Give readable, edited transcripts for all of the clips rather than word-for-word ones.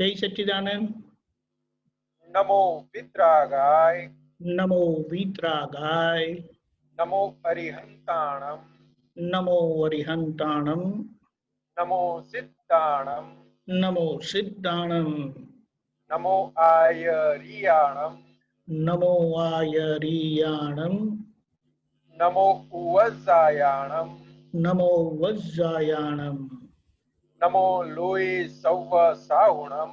जय सच्चिदानंद। नमो वित्रागाय, नमो वीतरागाय, नमो अरिहंताणम, नमो अरिहंताणम, नमो सिद्धाणम, नमो सिद्धाणम, नमो आयरियाणम, नमो आयरियाणम, नमो उवजायाणम, नमो वज्जायाणम, नमो लोये सौव साहुणम,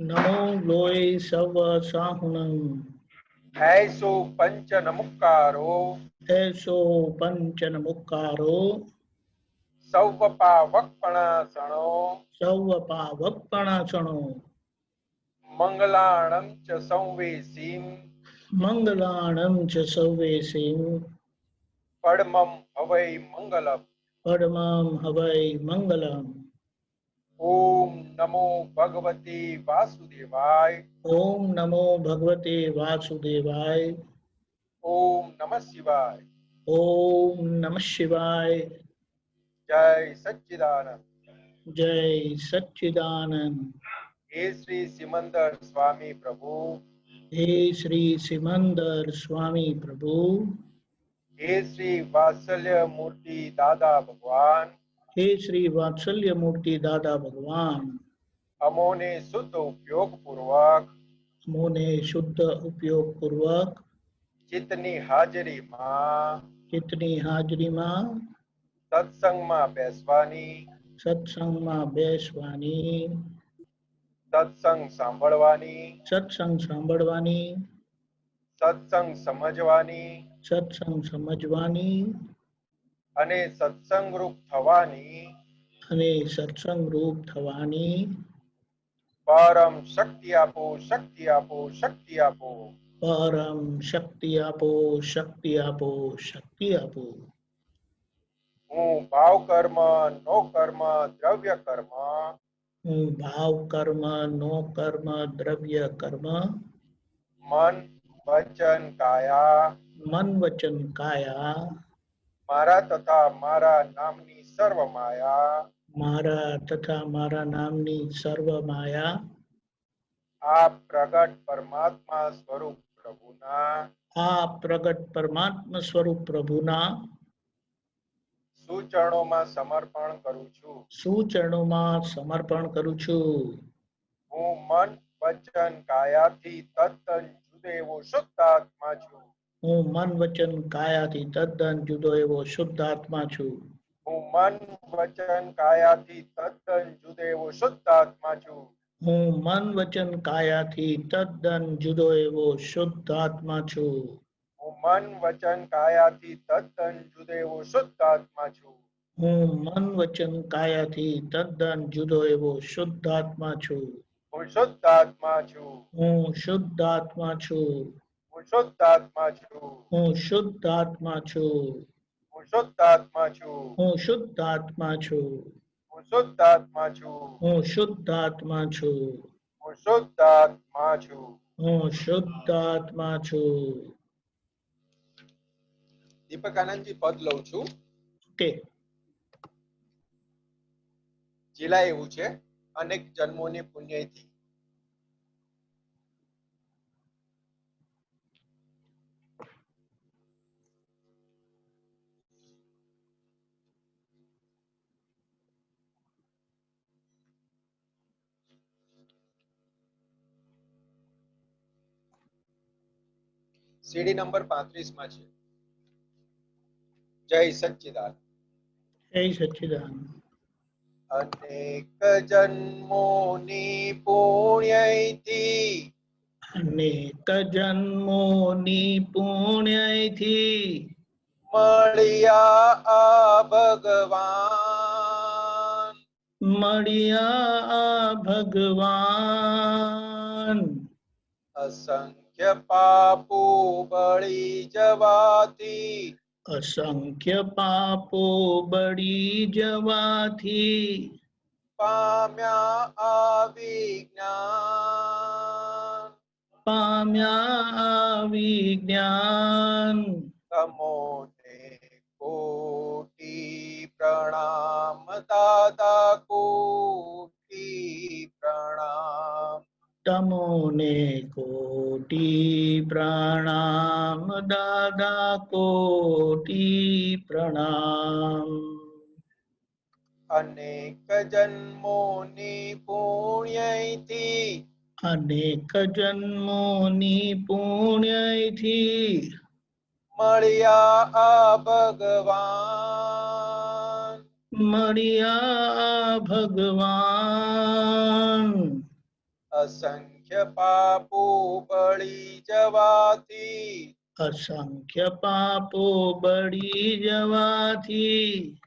नमो लोय सव साहुणम, ऐसो पंच नमुकारो, ऐसो पंचन मुक्कारो, सौव पावकपणासणो, सव पावकपणासणो, मंगलाणं च संवेसीं, मंगलाणं च सवेसिं, परमं हवै मंगलम्। परमं हवै मंगलम्। ओम नमो भगवते वासुदेवाय, ओम नमो भगवते वासुदेवाय। ओम नमः शिवाय। ओम नमः शिवाय। जय सच्चिदानंद। जय सच्चिदानंद। हे श्री सिमंदर स्वामी प्रभु, हे श्री सिमंदर स्वामी प्रभु, हे श्री वात्सल्य मूर्ति दादा भगवान, हे श्री वात्सल्य मूर्ति दादा भगवान, अमोने शुद्ध उपयोग पूर्वक मोने शुद्ध उपयोग पूर्वक जितनी हाजरी मां कितनी हाजरी में सत्संग में बेसवानी, सत्संग में बेसवानी, सत्संग सांभळवानी, सत्संग सांभळवानी, सत्संग समजवानी सत्संग समझवानी અને સત્સંગ રૂપ થવાની અને સત્સંગ રૂપ થવાની પરમ શક્તિ આપો, શક્તિ આપો, શક્તિ આપો। પરમ શક્તિ આપો, શક્તિ આપો, શક્તિ આપો। હું ભાવ કર્મ, નો કર્મ, દ્રવ્ય કર્મ હું ભાવ કર્મ, નો કર્મ, દ્રવ્ય કર્મ, મન વચન કાયા મન વચન કાયા મારા તથા મારા નામની સર્વ માયા મારા તથા મારા નામની સર્વ માયા આ પ્રગટ પરમાત્મા સ્વરૂપ પ્રભુના આ પ્રગટ પરમાત્મા સ્વરૂપ પ્રભુના સુચરણોમાં સમર્પણ કરું છું। સુચરણોમાં સમર્પણ કરું છું। હું મન વચન કાયાથી તદ્દન જુદો એવો શુદ્ધ આત્મા છું। હું મન વચન કાયાથી તદ્દન જુદો એવો શુદ્ધ આત્મા છું। હું મન વચન કાયાથી તદ્દન જુદો એવો શુદ્ધ આત્મા છું। હું મન વચન કાયાથી તદ્દન જુદો એવો શુદ્ધ આત્મા છું। હું મન વચન કાયાથી તદ્દન જુદો એવો શુદ્ધ આત્મા છું। હું મન વચન કાયાથી તદ્દન જુદો એવો શુદ્ધ આત્મા છું। હું શુદ્ધ આત્મા છું। હું શુદ્ધ આત્મા છું। હું શુદ્ધ આત્મા છું। હું શુદ્ધ આત્મા છું। હું શુદ્ધ આત્મા છું। હું શુદ્ધ આત્મા છું। હું શુદ્ધ આત્મા છું। હું શુદ્ધ આત્મા છું। હું શુદ્ધ આત્મા છું। હું શુદ્ધ આત્મા છું। દીપક આનંદજી પદ લઉં છું। ઓકે। જીલા એવું છે અનેક જન્મોની પુણ્યથી સીડી નંબર 35 માં છે। જય સચ્ચિદાનંદ। જય સચ્ચિદાનંદ। અનેક જન્મોની પુણ્યથી અનેક જન્મોની પુણ્યથી મળ્યા આ ભગવાન મળ્યા આ ભગવાન અસંખ્ય પાપો બળી જવાથી અસંખ્ય પાપો બળી જવાથી પામ્યા આ વિજ્ઞાન પામ્યા આ વિજ્ઞાન તમોને કોટી પ્રણામ દાદા કોટી પ્રણામ તમોને કોટી પ્રણામ દાદા કોટી પ્રણામ અનેક જન્મોની પુણ્યથી અનેક જન્મોની પુણ્યથી મળ્યા આ ભગવાન મળ્યા ભગવાન અસંખ્ય પાપો બળી જવાથી અસંખ્ય પાપો બળી જવાથી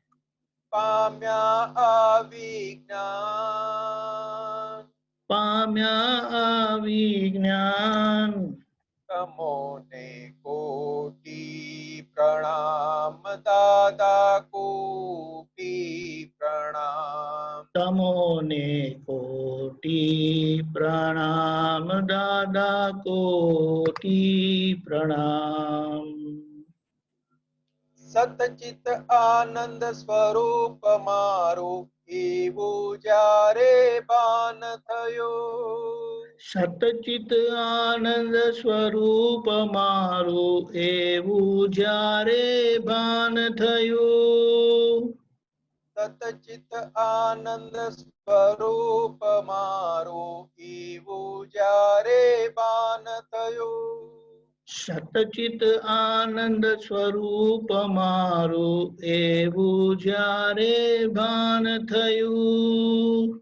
પામ્યા આ વિજ્ઞાન પામ્યા વિજ્ઞાન તમોને કોટી પ્રણામ દાદા કોટી પ્રણામ તમોને કોટી પ્રણામ દાદા કોટી પ્રણામ સતચિત આનંદ સ્વરૂપ મારું એવું જ્યારે ભાન થયું સતચિત આનંદ સ્વરૂપ મારું એવું જ્યારે ભાન થયું સતચિત આનંદ સ્વરૂપ મારું એવું જ્યારે ભાન થયું સતચિત આનંદ સ્વરૂપ મારું એવું જ્યારે ભાન થયું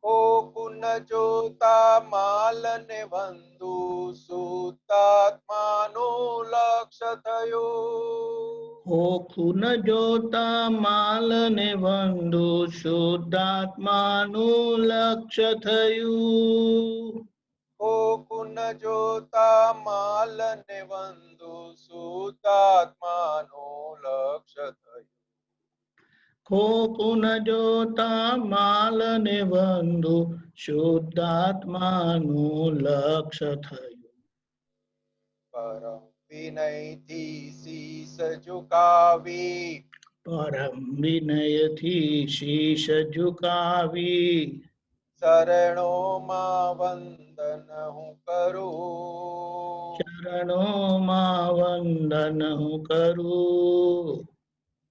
કોકુન જોતા માલ ને વંદુ સુતાત્માનું લક્ષ્ય થયું હોખું ન જોતા માલ ને વંદુ શુદ્ધાત્માનું લક્ષ્ય થયું કોકુન જોતા માલ ને વંદુ સુતાત્માનું લક્ષ્ય થયું ખોખું ન જોતા માલ ને વંદુ શુદ્ધાત્માનું લક્ષ્ય થયું પરમ વિનયથી શીશ ઝુકાવી પરમ વિનયથી શીશ ઝુકાવી શરણોમાં વંદન હું કરું ચરણોમાં વંદન હું કરું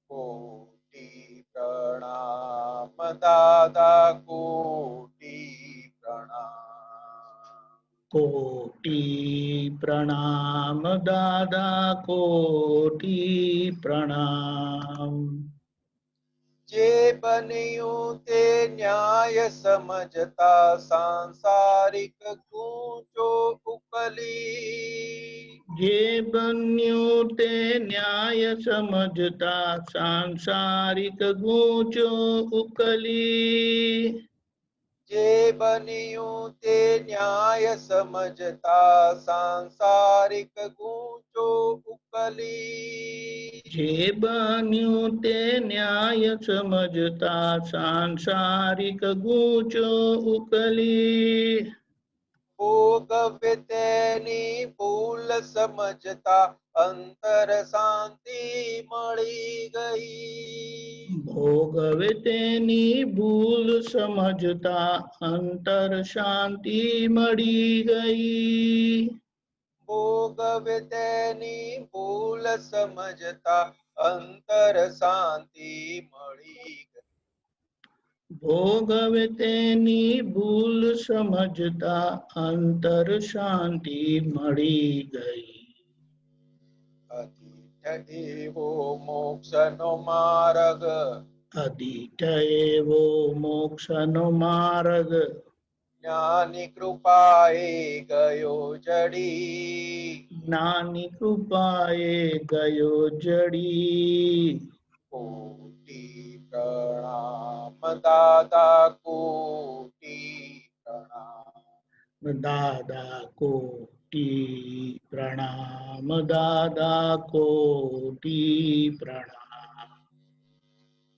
કોટી પ્રણામ દાદા કોટી પ્રણામ કોટી પ્રણામ દાદા કોટી પ્રણામ જે બન્યું તે ન્યાય સમજતા સાંસારિક ગૂંચો ઉકલી જે બન્યું તે ન્યાય સમજતા સાંસારિક ગૂંચો ઉકલી જે બન્યું તે ન્યાય સમજતા સાંસારિક ગૂંચો ઉકલી જે બન્યું તે ન્યાય સમજતા સાંસારિક ગૂંચો ઉકલી ભોગવે તેની ભૂલ સમજતા અંતર શાંતિ મળી ગઈ ભોગવે તેની ભૂલ સમજતા અંતર શાંતિ મળી ગઈ ભોગવે તેની ભૂલ સમજતા અંતર શાંતિ મળી ગઈ ભોગવે તેની ભૂલ સમજતા અંતર શાંતિ મળી ગઈ અધિષ્ઠ એવો મોક્ષનો માર્ગ અદિઠ એવો મોક્ષનો માર્ગ જ્ઞાની કૃપાએ ગયો જડી જ્ઞાની કૃપાએ ગયો જડી કોટી પ્રણામ દાદા કોટી પ્રણામ દાદા કોટી પ્રણામ દાદા કોટી પ્રણામ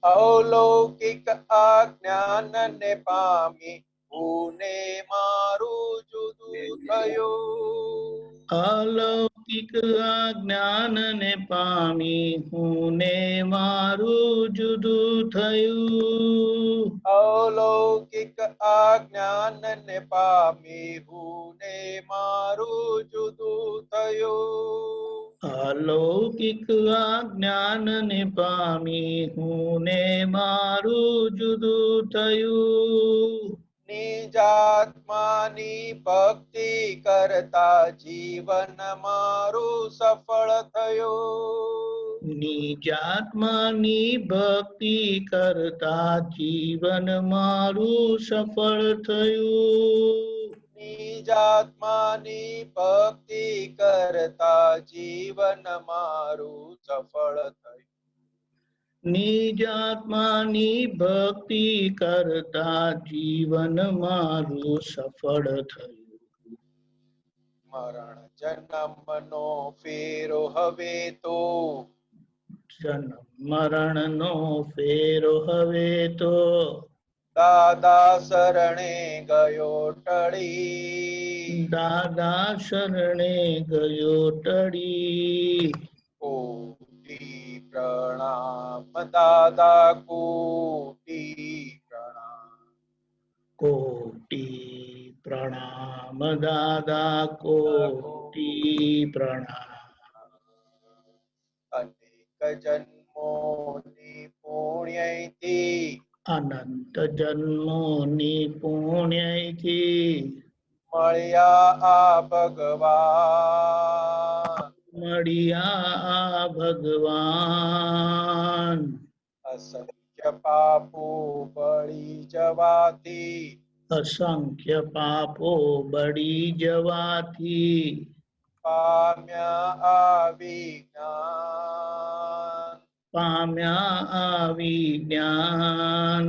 અલૌકિક આ જ્ઞાન ને પામી હું ને મારું જુદું થયું અલૌકિક અલૌકિક જ્ઞાન ને પામી હું ને મારું જુદું થયું. અલૌકિક આ જ્ઞાન ને પામી હું ને મારું જુદું થયું. અલૌકિક આ જ્ઞાન ને પામી હું ને મારું જુદું થયું. નિજાત્માની ભક્તિ કરતા જીવન મારું સફળ થયું. નિજાત્માની ભક્તિ કરતા જીવન મારું સફળ થયું. નિજાત્માની ભક્તિ કરતા જીવન મારું સફળ થયું. નિજાત્માની ભક્તિ કરતા જીવન મારું સફળ થયું. મરણ જન્મનો ફેરો હવે તો જન્મ મરણનો ફેરો હવે તો દાદા શરણે ગયો ટળી. દાદા શરણે ગયો ટળી. કોટી પ્રણામ દાદા કોટી પ્રણામ. કોટી પ્રણામ દાદા કોટી પ્રણામ. અનેક જન્મોની પુણ્યથી અનંત જન્મોની પુણ્યથી મળ્યા આ ભગવાન. મળ્યા આ ભગવાન. અસંખ્ય પાપો બળી જવાથી અસંખ્ય પાપો બળી જવાથી પામ્યા આ વિજ્ઞાન. પામ્યા આ વિજ્ઞાન.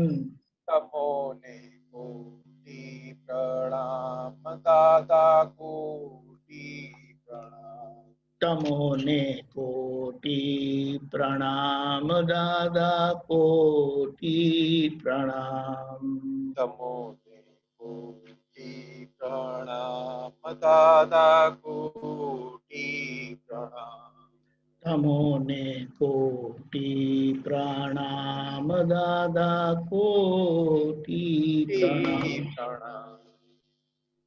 તમોને કોટી પ્રણામ દાદા કોટી પ્રણામ. તમોને કોટી પ્રણામ દાદા કોટી પ્રણામ. તમોને કોટી પ્રણામ દાદા કોટી પ્રણામ. તમોને કોટી પ્રણામ દાદા કોટી પ્રણામ.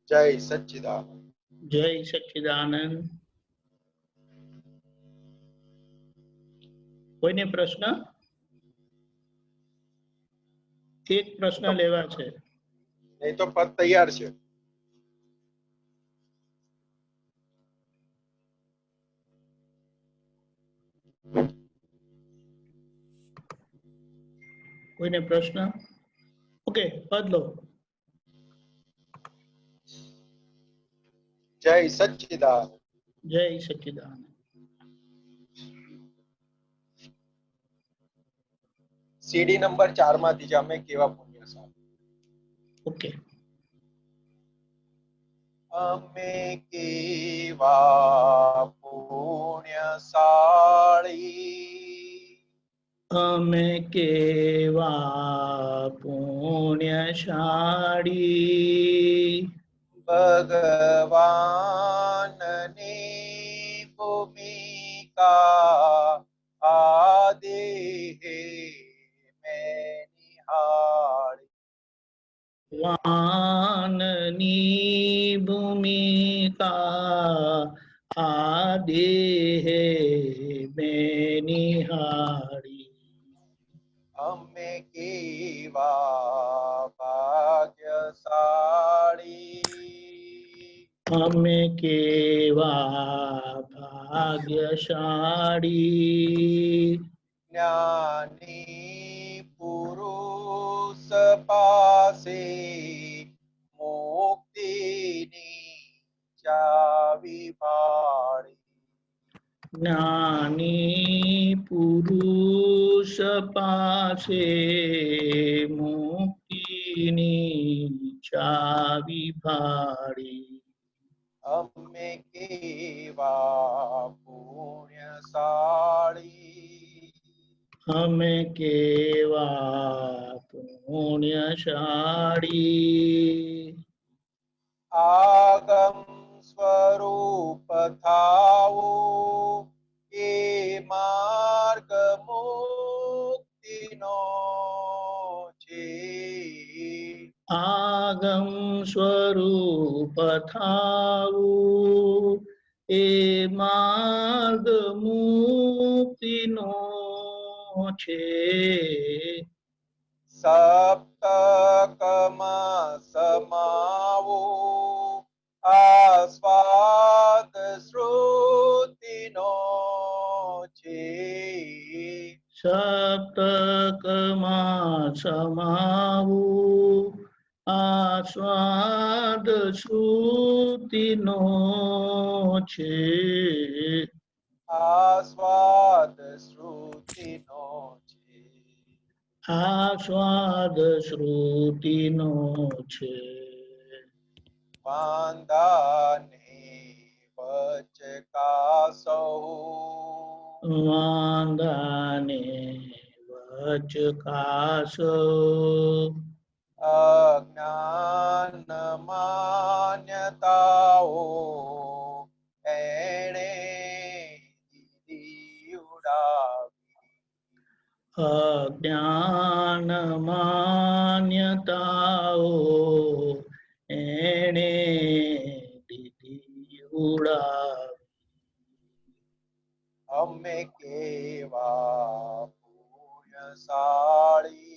જય સચ્ચિદાનંદ. જય સચ્ચિદાનંદ. કોઈને પ્રશ્ન? એક પ્રશ્ન લેવા છે. નહીં તો પદ તૈયાર છે. કોઈને પ્રશ્ન? ઓકે, પદ લો. જય સચ્ચિદાનંદ. જય સચ્ચિદાનંદ. સીડી નંબર 4 માંથી જ અમે કેવા પુણ્યશાળી. ઓકે. અમે કેવા પુણ્યશાળી. અમે કેવા પુણ્યશાળી. ભગવાનની ભૂમિકા આ દેહે મેં નિહાળી. વાનની ભૂમિકા આ દેહે મેં નિહાળી. અમે કેવા ભાગ્યશાળી. અમે કેવા ભાગ્યશાળી. જ્ઞાની પુરુષ પાસે મુક્તિની ચાવી ભાળી. જ્ઞાની પુરુષ પાસે મુક્તિની ચાવી ભાળી. અમે કેવા પુણ્યશાળી. અમે કેવા પુણ્યશાળી. આગમ સ્વરૂપ થાવો એ માર્ગ મુક્તિનો છે. આગમ સ્વરૂપ થાવું એ માર્ગ મુક્તિનો છે. સપ્તકમાં સમાવો આસ્વાદ શ્રુતિનો છે. સપ્તકમાં સમાવું આસ્વાદ શ્રુતિનો છે. આસ્વાદ શ્રુતિનો છે. આસ્વાદ શ્રુતિનો છે. વાંધાને વચકાસૌ વાંધાને વચકાસો અજ્ઞાન માન્યતાઓ એણે દીધી ઉડાવી. અજ્ઞાન માન્યતાઓ એણે દીધી ઉડાવી. અમે કેવા પુણ્યશાળી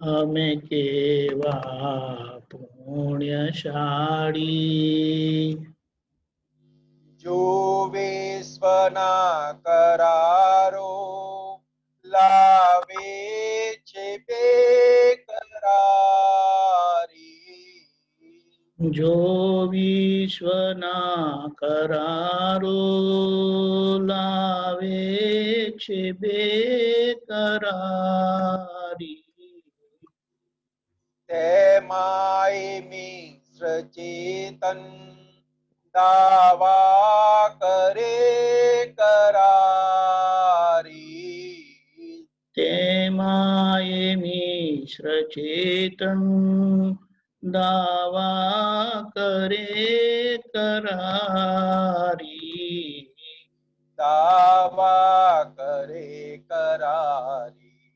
અમે કેવા પુણ્યશાળી જો વિશ્વના કરારો લાવે છે બેકરારી. જો વિશ્વના કરારો લાવે છે બેકરારી. તેમાય મિશ્ર ચેતન દાવા કરે કરારી. તેમાય મિશ્ર ચેતન દાવા કરે કરારી. દાવા કરે કરારી.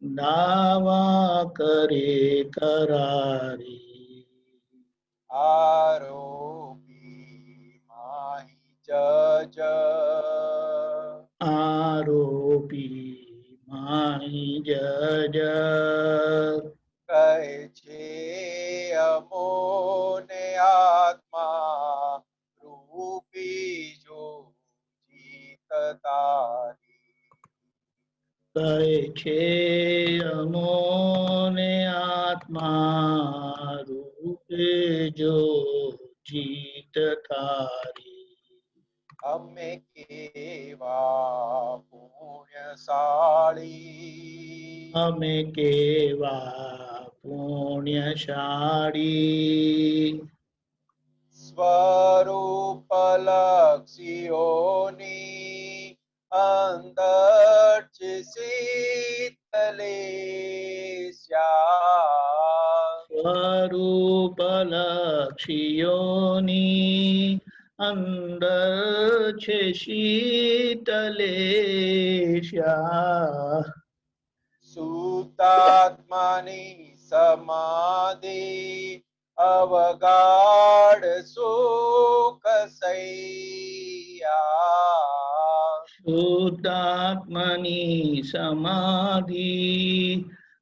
દાવા કરે કરારી. આરોપી માહી જજ આરોપી માહી જજ કહે છે અમોને આત્મા રૂપી જો જીત તારી. કહે છે અમોને આત્મા રૂપે જો જીત તારી. અમે કેવા પુણ્યશાળી અમે કેવા પુણ્યશાળી સ્વરૂપ લક્ષીઓની અંદર છે શીતલેશ્યા. સ્વરૂપ લક્ષીઓની અંદર છે શીતલેશ્યા. સુતાત્માની સમાધિ અવગાઢ સુખ સૈયા. શુદ્ધાત્મની સમાધિ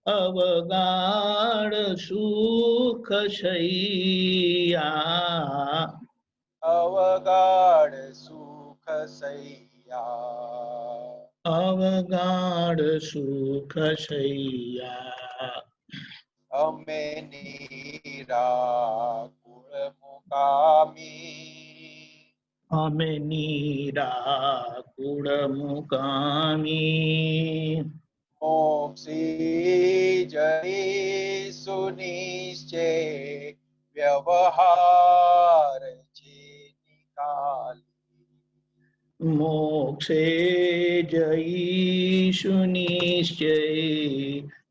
અવગાઢ સુખ શૈયા. અવગાઢ સુખ સૈયા. અવગાઢ સુખ શૈયા. અમે નિરાકુળ મુકામી અમે નિરાકુળ મુકામી મોક્ષી જઈ સુનિશ્ચય વ્યવહાર છે નિકાલી. મોક્ષે જઈશુ નિશ્ચય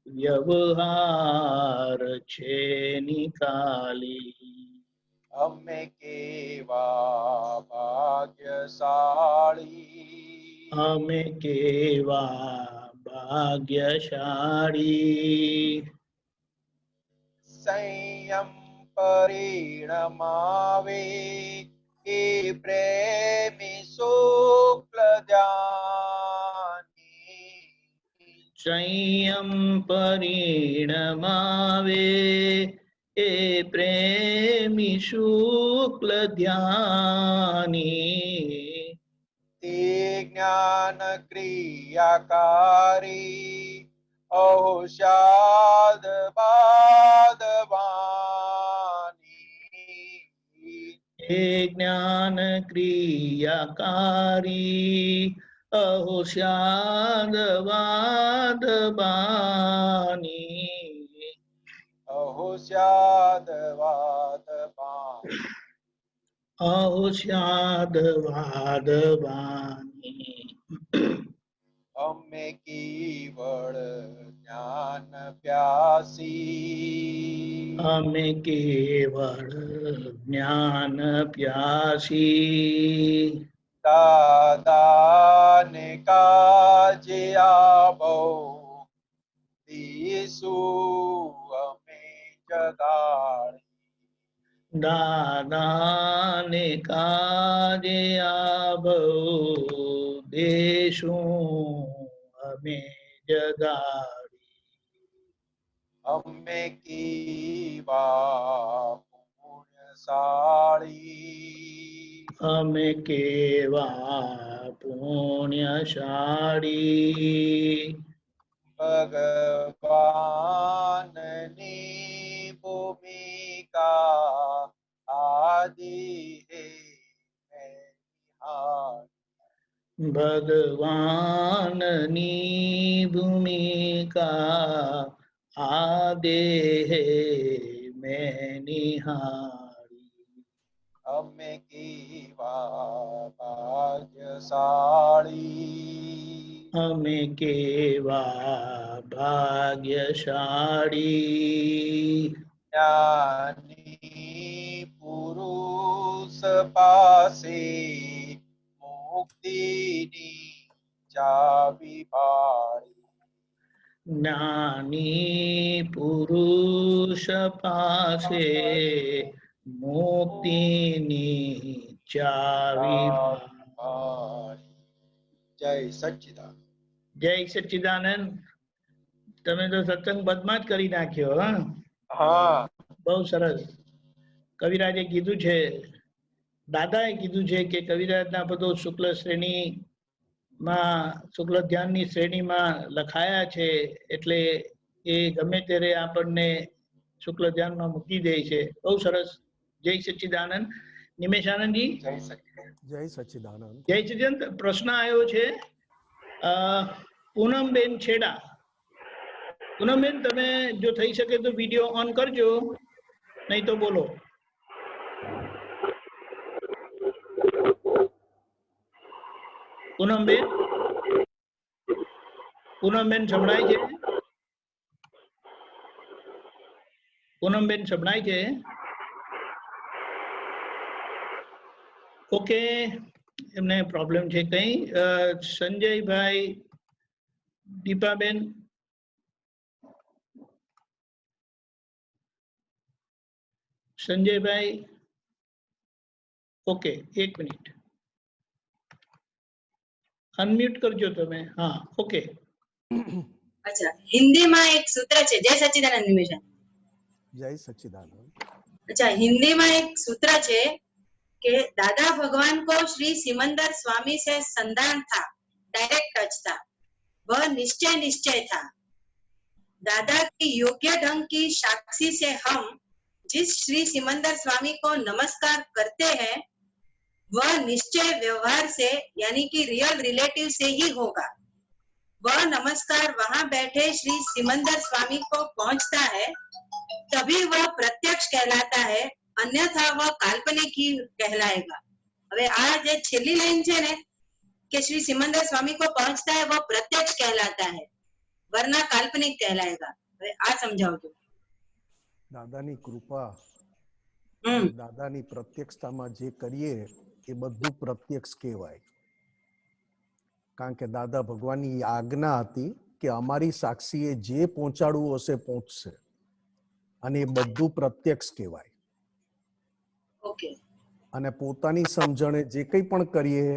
વ્યવહાર છે નિકાલી. અમે કેવા ભાગ્યશાળી, અમે કેવા ભાગ્યશાળી. સંયમ પરિણમાવે એ પ્રેમી શુક્લ ધ્યાની. સંયમ પરિણમાવે એ પ્રેમી શુક્લ ધ્યાની. તે જ્ઞાન ક્રિયાકારી ઔષાદ બાદવાની. એ જ્ઞાન ક્રિયાકારી અહોશ્યાદ વાદબાની. અહોસ્યાદ વાદબાની. અહોશ્યાદ વાદબાની. અમે કેવળ જ્ઞાન પ્યાસી, અમે કેવળ જ્ઞાન પ્યાસી. દાદાને કાજે આવો દીસુ અમે જગાડી. દાદાને કાજે આભો દેશું અમે જગાડી. અમે કેવા પુણ્યશાળી, અમે કેવા પુણ્યશાળી. ભગવાનની ભૂમિકા આદિ હે નિહાળ. ભગવાનની ભૂમિકા આ દેહે મેં નિહાળી. અમે કેવા ભાગ્યશાળી, અમે કેવા ભાગ્યશાળી. જ્ઞાની પુરુષ પાસે મુક્તિની ચાવી ભાળી. જ્ઞાની પુરુષ પાસે મુક્તિની ચાવી ભાળી. જય સચ્ચિદાનંદ. જય સચ્ચિદાનંદ. તમે તો સત્સંગ પદમાં જ કરી નાખ્યો. હા, બહુ સરસ. કવિરાજે કીધું છે, દાદાએ કીધું છે કે કવિરાજના પદો શુક્લ શ્રેણીમાં, શુક્લ ધ્યાનની શ્રેણીમાં લખાયા છે, એટલે એ ગમે ત્યારે આપણને શુક્લ ધ્યાનમાં મૂકી દે છે. બહુ સરસ. જય સચ્ચિદાનંદ. નિમેશાનંદજી. જય સચ્ચિદાનંદ. જય સચ્ચિદાનંદ. જય સચ્ચિદાનંદ. પ્રશ્ન આવ્યો છે પૂનમબેન છેડા. પૂનમબેન, તમે જો થઈ શકે તો વિડીયો ઓન કરજો, નહીં તો બોલો. પૂનમબેન, પૂનમબેન સંભળાય છે? પૂનમબેન સંભળાય છે? ઓકે, એમને પ્રોબ્લેમ છે કઈ. સંજયભાઈ, દીપાબેન, સંજયભાઈ. ઓકે, એક મિનિટ, અનમ્યુટ કરજો તમે. હા, ઓકે. અચ્છા, હિન્દીમાં એક સૂત્ર છે. જય સચ્ચિદાનંદ નિમેશા. જય સચ્चिदानंद. अच्छा, हिंदी में एक सूत्र है कि दादा भगवान को श्री सिमंदर स्वामी से संधान था, डायरेक्ट टच था, वह निश्चय निश्चय था। दादा की योग्य ढंग की साक्षी से हम जिस श्री सिमंदर स्वामी को नमस्कार करते हैं वह निश्चय व्यवहार से यानी कि रियल रिलेटिव से ही होगा। वह नमस्कार वहां बैठे श्री सिमंदर स्वामी को पहुंचता है तभी वह प्रत्यक्ष कहलाता है, अन्यथा वह काल्पनिक ही कहलाएगा। હવે આ જે છેલ્લી લાઈન છે ને કે શ્રી સિમંદર સ્વામી को पहुंचता है वह प्रत्यक्ष कहलाता है वरना काल्पनिक कहलाएगा। હવે આ સમજાવજો. દાદાની કૃપા હમ દાદાની પ્રત્યક્ષતામાં જે કરીએ એ બધું પ્રત્યક્ષ કહેવાય. કારણ કે દાદા ભગવાનની આજ્ઞા હતી કે અમારી સાક્ષીએ જે પહોંચાડવું હશે પહોંચશે, અને એ બધું પ્રત્યક્ષ કહેવાય. ઓકે. અને પોતાની સમજણે જે કંઈ પણ કરીએ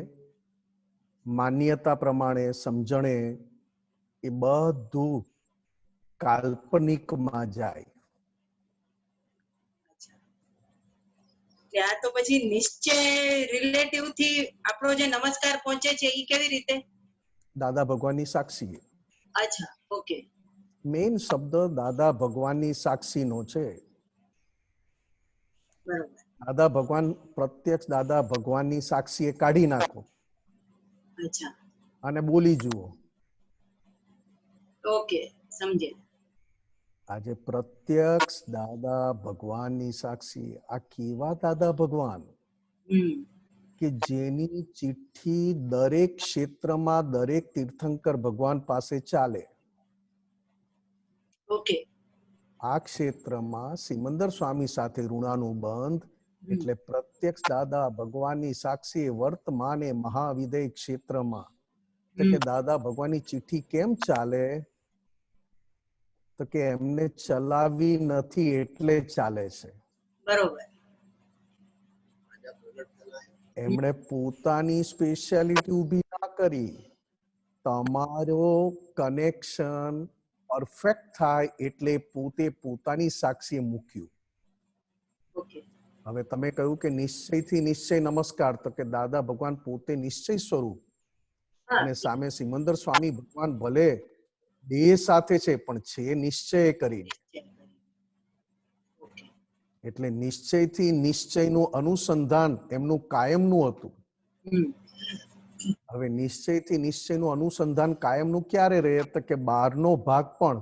માન્યતા પ્રમાણે સમજણે એ બધું કાલ્પનિકમાં જાય. ત્યાં તો પછી નિશ્ચય રિલેટિવ થી આપણો જે નમસ્કાર પહોંચે છે એ કેવી રીતે? દાદા ભગવાનની સાક્ષીએ. અચ્છા, ઓકે. મેઇન શબ્દ દાદા ભગવાનની સાક્ષીનો છે. બરોબર. દાદા ભગવાન પ્રત્યક્ષ દાદા ભગવાનની સાક્ષીએ કાઢી નાખો અચ્છા, અને બોલી જુઓ. ઓકે, સમજે. આજે પ્રત્યક્ષ દાદા ભગવાનની સાક્ષી, આ કેવા દાદા ભગવાન કે જેની ચિઠ્ઠી દરેક ક્ષેત્રમાં દરેક તીર્થંકર ભગવાન પાસે ચાલે. ઓકે. આ ક્ષેત્રમાં સિમંદર સ્વામી સાથે ઋણાનુબંધ એટલે પ્રત્યક્ષ દાદા ભગવાનની સાક્ષી વર્તમાને મહાવિદય ક્ષેત્રમાં. તો કે દાદા ભગવાનની ચિઠ્ઠી કેમ ચાલે? તો કે એમને ચલાવી નથી એટલે ચાલે છે. બરોબર. એમણે પોતાની સ્પેશિયાલિટી ઊભી ના કરી. તમારો કનેક્શન પરફેક્ટ થાય એટલે પોતે પોતાની સાક્ષીએ મૂક્યું. ઓકે. હવે તમે કહ્યું કે નિશ્ચયથી નિશ્ચય નમસ્કાર, તો કે દાદા ભગવાન પોતે નિશ્ચય સ્વરૂપ અને સામે સિમંદર સ્વામી ભગવાન ભલે દેહ સાથે છે પણ છે નિશ્ચય કરીને. એટલે નિશ્ચયથી નિશ્ચયનું અનુસંધાન એમનું કાયમનું હતું. હવે નિશ્ચયથી નિશ્ચયનું અનુસંધાન કાયમનું ક્યારે રહે? તો કે બહારનો ભાગ પણ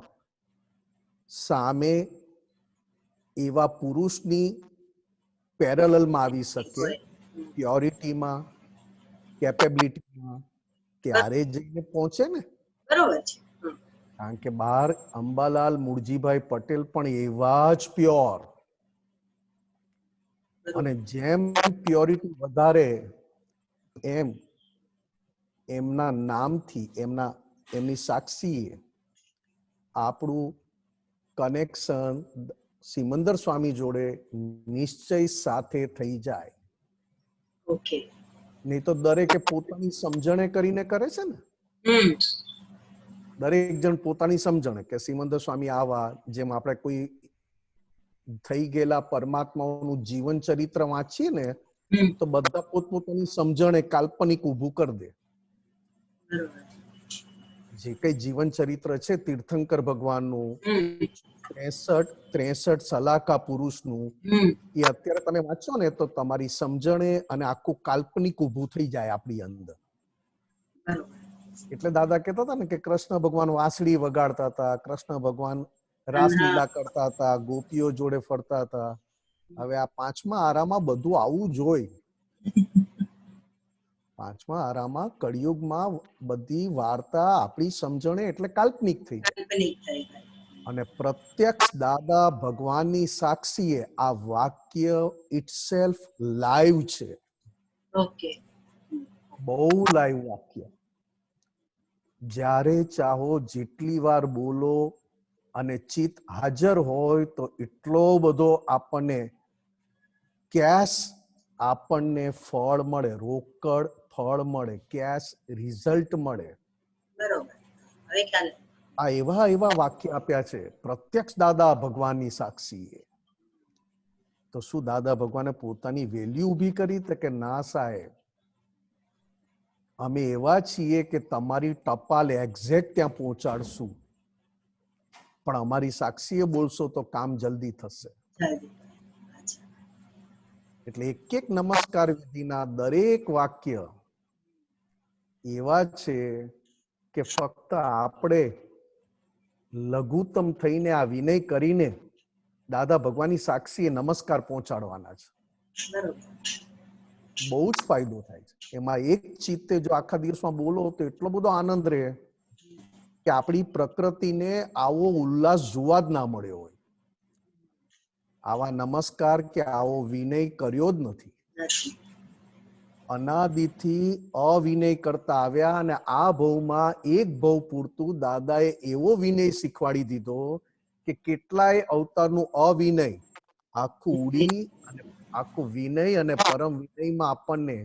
સામે એવા પુરુષની પેરેલલમાં આવી શકે, પ્યોરિટીમાં, કેપેબિલિટીમાં, ત્યારે જઈને પહોંચે ને. બરોબર છે. કારણ કે બહાર અંબાલાલ મુરજીભાઈ પટેલ પણ એવા જ પ્યોર, અને જેમ પ્યોરિટી વધારે એમ એમના નામથી એમની સાક્ષીએ આપણું કનેક્શન સિમંદર સ્વામી જોડે નિશ્ચય સાથે થઈ જાય. ઓકે. નહીં તો દરેકે પોતાની સમજણે કરીને કરે છે ને. દરેક જણ પોતાની સમજણે કે સિમંદર સ્વામી આવા, જેમ આપણે કોઈ થઈ ગયેલા પરમાત્માઓનું જીવન ચરિત્ર વાંચીએ ને તો બધા પોતપોતાની સમજણે કાલ્પનિક ઊભું કરી દે. જે કઈ જીવન ચરિત્ર છે તીર્થંકર ભગવાનનું 63 સલાકા પુરુષનું, એ અત્યારે તમે વાંચો ને તો તમારી સમજણે અને આખું કાલ્પનિક ઊભું થઈ જાય આપણી અંદર. એટલે દાદા કહેતા હતા ને કે કૃષ્ણ ભગવાન વાંસળી વગાડતા હતા, કૃષ્ણ ભગવાન રાસલીલા કરતા હતા, ગોપીઓ જોડે ફરતા હતા. હવે આ પાંચમા આરામાં બધું આવું જ હોય. પાંચમા આરામાં કળિયુગમાં બધી વાર્તા આપણી સમજણે એટલે કાલ્પનિક થઈ. અને પ્રત્યક્ષ દાદા ભગવાનની સાક્ષીએ આ વાક્ય ઇટસેલ્ફ લાઈવ છે. ઓકે. બહુ લાઈવ વાક્ય. જ્યારે ચાહો જેટલી વાર બોલો, અને ચિત્ત હાજર હોય તો એટલો બધો આપણને કેશ, આપણને ફળ મળે, રોકડ ફળ મળે, કેશ રિઝલ્ટ મળે. બરોબર. હવે ખ્યાલ. આ એવા વાક્ય આપ્યા છે પ્રત્યક્ષ દાદા ભગવાનની સાક્ષીએ. તો શું દાદા ભગવાને પોતાની વેલ્યુ ઊભી કરી? તો કે ના સાહેબ, અમે એવા છીએ કે તમારી ટપાલ એક્ઝેક્ટ ત્યાં પહોંચાડશું, પણ અમારી સાક્ષીએ બોલશો તો કામ જલ્દી થશે. એટલે એક નમસ્કાર વિધિના દરેક વાક્ય એવા છે કે ફક્ત આપણે લઘુત્તમ થઈને આ વિનય કરીને દાદા ભગવાનની સાક્ષીએ નમસ્કાર પહોંચાડવાના છે. બહુ જ ફાયદો થાય છે એમાં. એક ચિત્તે જો આખા દિવસમાં બોલો તો એટલો બધો આનંદ રહે કે આપણી પ્રકૃતિને આવો ઉલ્લાસ જોવા જ ના મળ્યો હોય. આવા નમસ્કાર કે આવો વિનય કર્યો જ નથી. નથી. અનાદિથી અવિનય કરતા આવ્યા અને આ ભવમાં એક ભવ પૂરતું દાદાએ એવો વિનય શીખવાડી દીધો કે કેટલાય અવતારનું અવિનય આખું ઉડી અને આખું વિનય અને પરમ વિનયમાં આપણને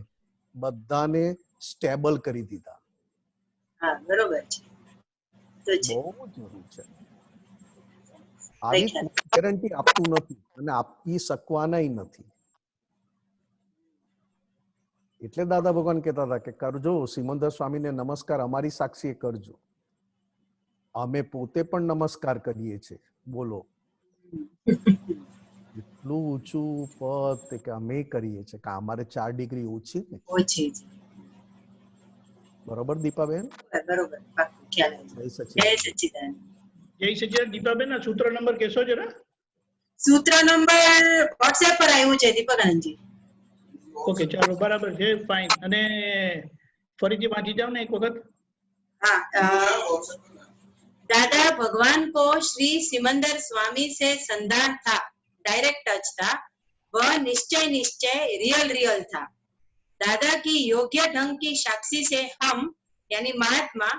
બધાને સ્ટેબલ કરી દીધા. હા, બરોબર છે. તો છે. બહુ જરૂર છે. આવી ગેરંટી આપતું નથી અને આપી શકવાના નથી. એટલે દાદા ભગવાન કહેતા હતા કે કરજો સિમંદર સ્વામીને નમસ્કાર, અમારી સાક્ષીએ કરજો. અમે પોતે પણ નમસ્કાર કરીએ છીએ. બોલો, એટલું ઊંચું પદ કે અમે કરીએ છીએ કે અમારે 4 ડિગ્રી ઓછી ને. ઓછી છે. બરોબર દીપાબેન? બરોબર, પાક્કું ખ્યાલ આવ્યો. જય જય સચિદાનંદ. સચ્ચિદાનંદ. જય સચિદાનંદ. દીપાબેન, આ સૂત્ર નંબર કહેશો જરા? સૂત્ર નંબર WhatsApp પર આવ્યું છે દીપકાનંદજી. ઓકે, ચાલો, બરાબર છે, ફાઇન. અને ફરીથી વાંચી જાઓ ને એક વખત. हाँ, दादा भगवान को श्री सिमंदर स्वामी से संधान था, डायरेक्ट टच था, वह निश्चय निश्चय रियल था. दादा की योग्य ढंग की साक्षी से हम यानी महात्मा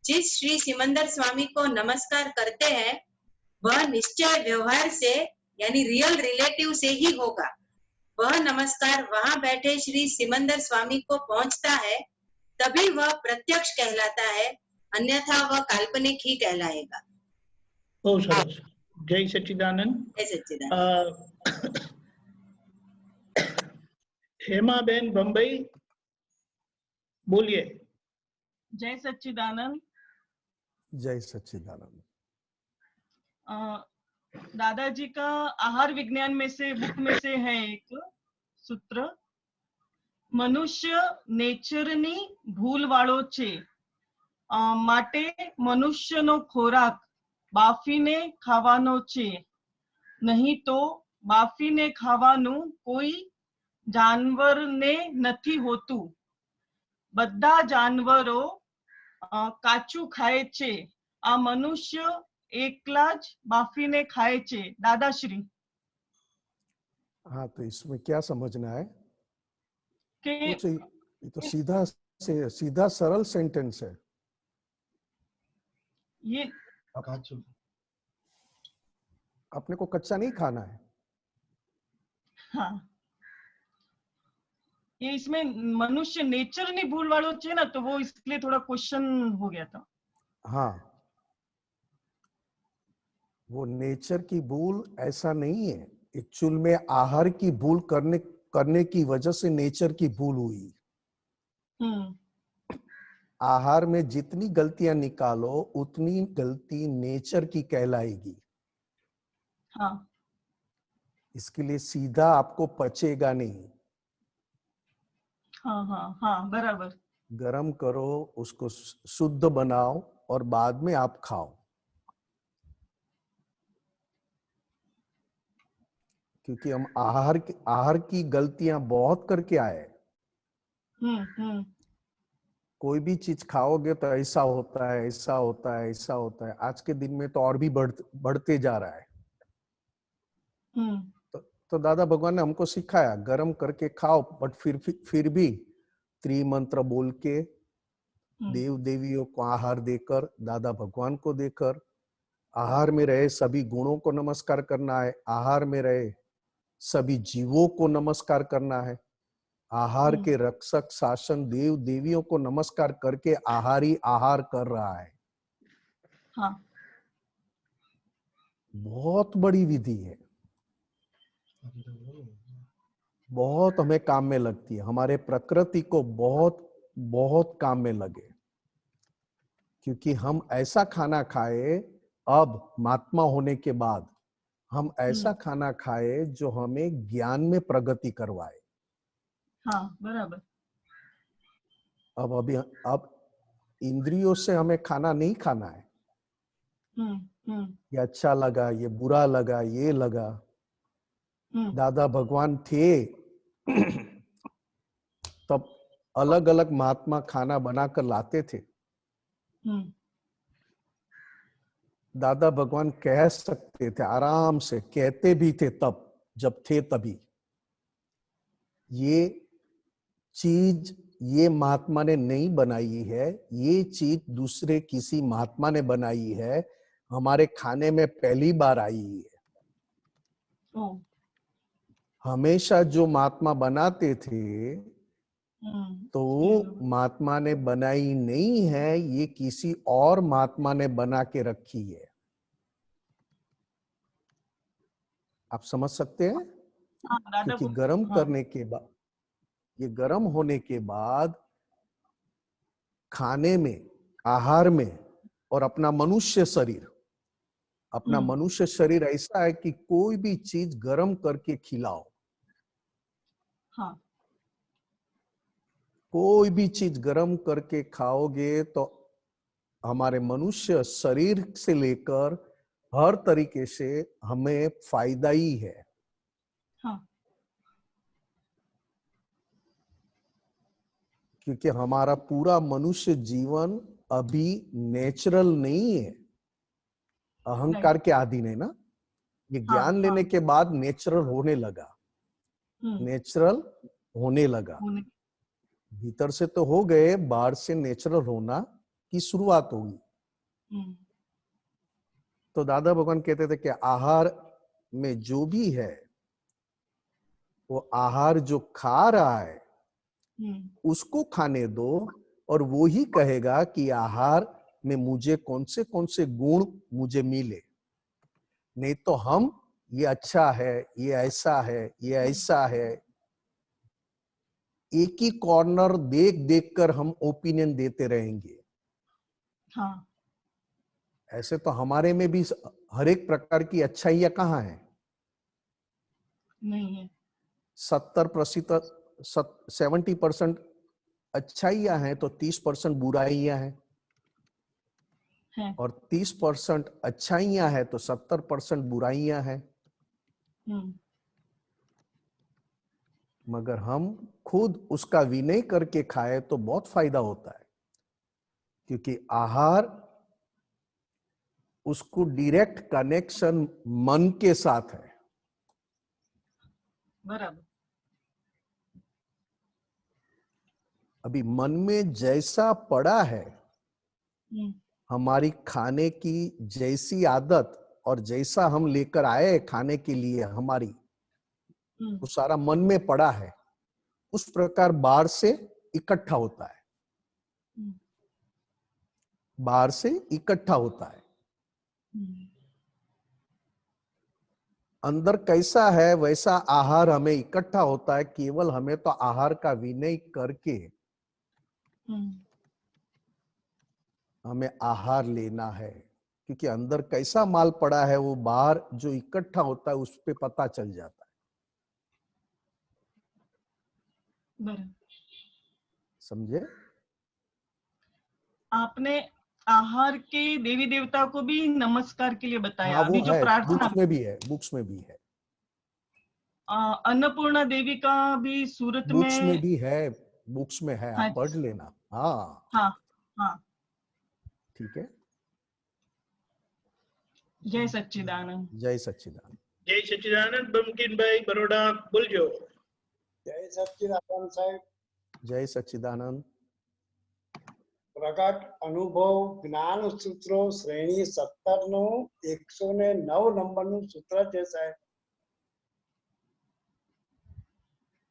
जिस श्री सिमंदर स्वामी को नमस्कार करते हैं वह निश्चय व्यवहार से यानी रियल रिलेटिव से ही होगा. वह नमस्कार वहां बैठे श्री सिमंदर स्वामी को पहुंचता है तभी वह प्रत्यक्ष कहलाता है, अन्यथा वह काल्पनिक ही कहलाएगा. બહુ સરસ. જય સચ્ચિદાનંદ. जय सच्चिदानंद. हेमाबेन बम्बई, बोलिए. जय सच्चिदानंद. जय सच्चिदानंद. दादाजी का आहार विज्ञान में से बुक में से है एक सूत्र, મનુષ્ય નેચરની ભૂલ વાળો છે, માટે મનુષ્યનો ખોરાક બાફીને ખાવાનો છે, નહીં તો બાફીને ખાવાનું કોઈ જાનવરને નથી હોતું. બધા જાનવરો કાચું ખાય છે, આ મનુષ્ય એકલા જ બાફીને ખાય છે. દાદાશ્રી. हाँ, तो इसमें क्या समझना है? કે ये तो सीधा सरल सेंटेंस है. ये अपने को कच्चा नहीं खाना है. हाँ, ये इसमें मनुष्य नेचर नहीं भूल वालों है ना, तो वो इसलिए थोड़ा क्वेश्चन हो गया था. हाँ, वो नेचर की भूल ऐसा नहीं है. एक्चुअल में आहार की भूल करने की वजह से नेचर की भूल हुई. आहार में जितनी गलतियां निकालो उतनी गलती नेचर की कहलाएगी. हाँ. इसके लिए सीधा आपको पचेगा नहीं. हाँ हाँ हाँ, बराबर. गरम करो, उसको शुद्ध बनाओ और बाद में आप खाओ. क्योंकि हम आहार की गलतियां बहुत करके आए. कोई भी चीज खाओगे तो ऐसा होता है, ऐसा होता है, ऐसा होता है. आज के दिन में तो और भी बढ़ते जा रहा है. तो दादा भगवान ने हमको सिखाया गरम करके खाओ, बट फिर भी त्रिमंत्र बोल के देव देवियों को आहार देकर, दादा भगवान को देकर, आहार में रहे सभी गुणों को नमस्कार करना है, आहार में रहे सभी जीवों को नमस्कार करना है, आहार के रक्षक शासन देव देवियों को नमस्कार करके आहारी आहार कर रहा है. हाँ. बहुत बड़ी विधि है, बहुत हमें काम में लगती है. हमारे प्रकृति को बहुत बहुत काम में लगे, क्योंकि हम ऐसा खाना खाए, अब महात्मा होने के बाद हम ऐसा खाना खाए जो हमें ज्ञान में प्रगति करवाए. हाँ, बराबर. अब इंद्रियों से हमें खाना नहीं खाना है. ये अच्छा लगा, ये बुरा लगा, ये लगा. दादा भगवान थे तब अलग अलग महात्मा खाना बनाकर लाते थे. दादा भगवान कह सकते थे, आराम से कहते भी थे तब जब थे तभी। ये चीज ये महात्मा ने नहीं बनाई है, ये चीज दूसरे किसी महात्मा ने बनाई है, हमारे खाने में पहली बार आई है। ओ, हमेशा जो महात्मा बनाते थे तो हम्म, महात्मा ने बनाई नहीं है, ये किसी और महात्मा ने बना के रखी है। आप समझ सकते हैं? हाँ, राधा क्योंकि को, गर्म हाँ, करने के बाद, ये गर्म होने के बाद खाने में, आहार में, और अपना मनुष्य शरीर ऐसा है कि कोई भी चीज गर्म करके खिलाओ, हाँ, कोई भी चीज गर्म करके खाओगे तो हमारे मनुष्य शरीर से लेकर हर तरीके से हमें फायदा ही है। हाँ, क्योंकि हमारा पूरा मनुष्य जीवन अभी नेचुरल नहीं है, अहंकार के अधीन है ना। ये हाँ, ज्ञान लेने के बाद नेचुरल होने लगा, नेचुरल होने लगा। भीतर से तो हो गए, बाहर से नेचुरल होना की शुरुआत होगी। तो दादा भगवान कहते थे कि आहार में जो भी है, वो आहार जो खा रहा है उसको खाने दो, और वो ही कहेगा कि आहार में मुझे कौन से गुण मुझे मिले। नहीं तो हम ये अच्छा है, ये ऐसा है, ये ऐसा है, एक ही कॉर्नर देख देख कर हम ओपिनियन देते रहेंगे। हाँ, ऐसे तो हमारे में भी हर एक प्रकार की अच्छाइयां कहाँ है? नहीं है। 70% अच्छाइयां हैं तो 30% बुराइयां हैं, है। और 30% अच्छाइयां हैं तो 70% बुराइयां हैं। मगर हम खुद उसका विनय करके खाए तो बहुत फायदा होता है, क्योंकि आहार उसको डायरेक्ट कनेक्शन मन के साथ है। बराबर। अभी मन में जैसा पड़ा है, हमारी खाने की जैसी आदत और जैसा हम लेकर आए खाने के लिए, हमारी वो सारा मन में पड़ा है, उस प्रकार बाहर से इकट्ठा होता है, बाहर से इकट्ठा होता है। अंदर कैसा है वैसा आहार हमें इकट्ठा होता है। केवल हमें तो आहार का विनय करके हमें आहार लेना है, क्योंकि अंदर कैसा माल पड़ा है वो बाहर जो इकट्ठा होता है उस पे पता चल जाता है। समझे? आपने आहार के देवी देवता को भी नमस्कार के लिए बताया। हाँ, अभी वो जो है, प्रार्थना, बुक्स में भी है, बुक्स में भी है, अन्नपूर्णा देवी का भी सूरत बुक्स में में। भी है, बुक्स में है, हाँ, आप पढ़ लेना। हाँ, हाँ, हाँ। ठीक है। जय सच्चिदानंद। जय सच्चिदानंद। जय सच्चिदानंद। बमकिन भाई बरोड़ा बोलजो। जय सच्चिदानंद साहेब। जय सच्चिदानंद। प्रकट अनुभव ज्ञान सूत्रों श्रेणी 17 નું 109 નંબરનું સૂત્ર છે સાહેબ।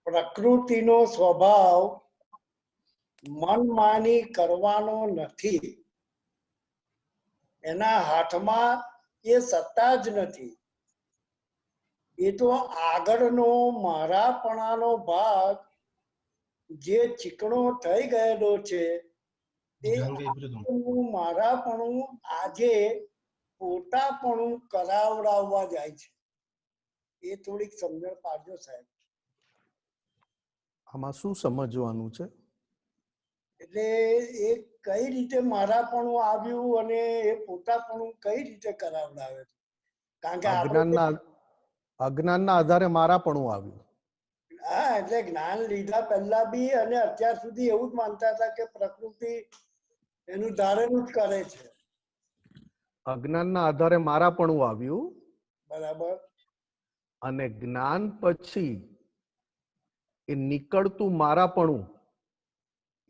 પ્રકૃતિનો સ્વભાવ મનમાની કરવાનો નથી, એના હાથમાં એ સત્તા જ નથી। એ તો આગળનો મારાપણાનો ભાગ જે ચીકણો થઈ ગયેલો છે, મારાપણું આજે પોતાપણું કરાવડાવવા જાય છે। એ થોડીક સમજણ પાડજો સાહેબ। આમાં શું સમજવાનું છે? એટલે એ કઈ રીતે મારાપણું આવ્યું અને એ પોતાપણું કઈ રીતે કરાવડાવે છે? કારણ કે આપણે અજ્ઞાનના આધારે મારાપણું આવ્યું। હા, એટલે જ્ઞાન લીધા પહેલા બી અને અત્યાર સુધી એવું જ માનતા હતા કે પ્રકૃતિ એનું ધારેલું જ કરે છે। અજ્ઞાનના આધારે મારાપણું આવ્યું, બરાબર। અને જ્ઞાન પછી એ નીકળતું મારાપણું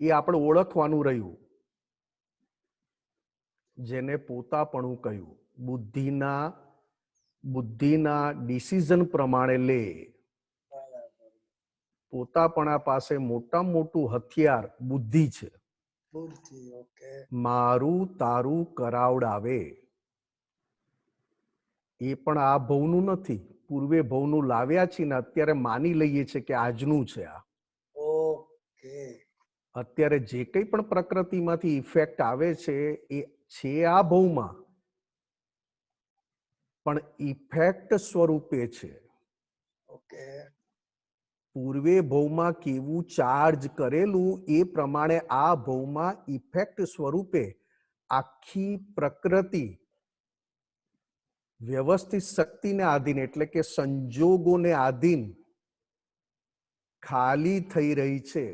એ આપણે ઓળખવાનું રહ્યું, જેને પોતાપણું કહ્યું. બુદ્ધિના ડિસિઝન પ્રમાણે લે. પોતાપણા પાસે મોટામાં મોટું હથિયાર બુદ્ધિ છે. મારું તારું કરાવડાવે. એ પણ આ ભવનું નથી, પૂર્વે ભવનું લાવ્યા છીએ ને અત્યારે માની લઈએ છીએ કે આજનું છે આ. અત્યારે જે કંઈ પણ પ્રકૃતિમાંથી ઇફેક્ટ આવે છે એ છે આ ભવમાં, પણ ઇફેક્ટ સ્વરૂપે છે. પૂર્વે ભવમાં કેવું ચાર્જ કરેલું એ પ્રમાણે આ ભવમાં ઇફેક્ટ સ્વરૂપે આખી પ્રકૃતિ વ્યવસ્થિત શક્તિને આધીન એટલે કે સંજોગોને આધીન ખાલી થઈ રહી છે.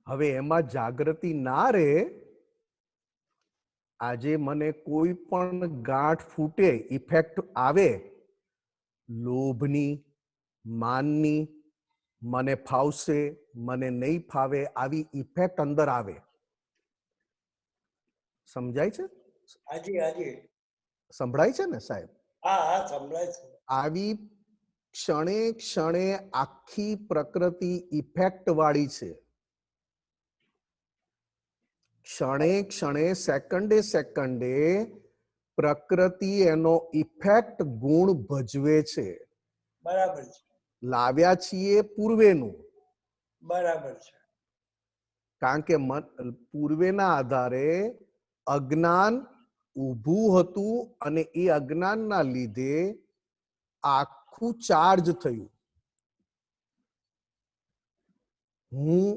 હવે એમાં જાગૃતિ ના રહે, આજે મને કોઈ પણ ગાંઠ ફૂટે, ઇફેક્ટ આવે લોભની, માનની, મને ફાવશે, મને નહીં ફાવે, આવી ઇફેક્ટ અંદર આવે. સમજાય છે? હાજી હાજી સંભળાય છે ને સાહેબ? હા હા સંભળાય છે. આવી ક્ષણે ક્ષણે આખી પ્રકૃતિ ઇફેક્ટ વાળી છે. ક્ષણે ક્ષણે સેકન્ડે સેકન્ડે પ્રકૃતિ એનો ઇફેક્ટ ગુણ ભજવે છે. બરાબર છે. લાવ્યા છીએ પૂર્વેનું. બરાબર છે. કારણ કે પૂર્વેના આધારે અજ્ઞાન ઊભું હતું અને એ અજ્ઞાનના લીધે આખું ચાર્જ થયું. હું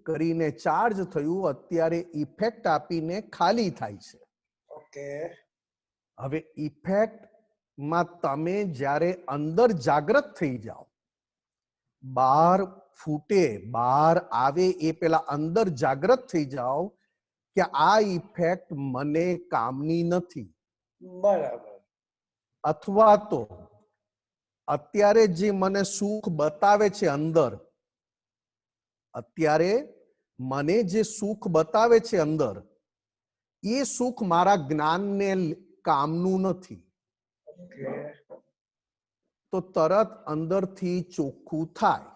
કરીને ચાર્જ થયું, અત્યારે ઇફેક્ટ આપીને ખાલી થાય છે. ઓકે. હવે ઇફેક્ટ માં તમે જ્યારે અંદર જાગૃત થઈ જાઓ, બહાર ફૂટે, બહાર આવે એ પેલા અંદર જાગૃત થઈ જાઓ કે આ ઇફેક્ટ મને કામની નથી. બરાબર. અથવા તો અત્યારે જે મને સુખ બતાવે છે અંદર, અત્યારે મને જે સુખ બતાવે છે અંદર, એ સુખ મારા જ્ઞાનને કામનું નથી. તો તરત અંદરથી ચોખ્ખું થાય.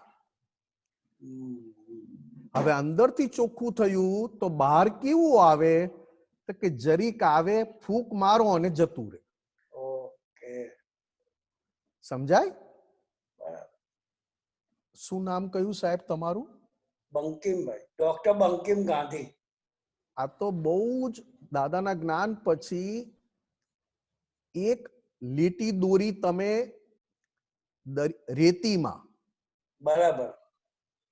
હવે અંદરથી ચોખ્ખું થયું તો બહાર કેવું આવે? તો કે જરીક આવે, ફૂંક મારો અને જતું રહે. ઓકે. સમજાય? શું નામ કયું સાહેબ તમારું? બંકિમભાઈ, ડોક્ટર બંકિમ ગાંધી. આ તો બહુ જ દાદાના જ્ઞાન પછી એક લીટી દોરી તમે રેતીમાં, બરાબર,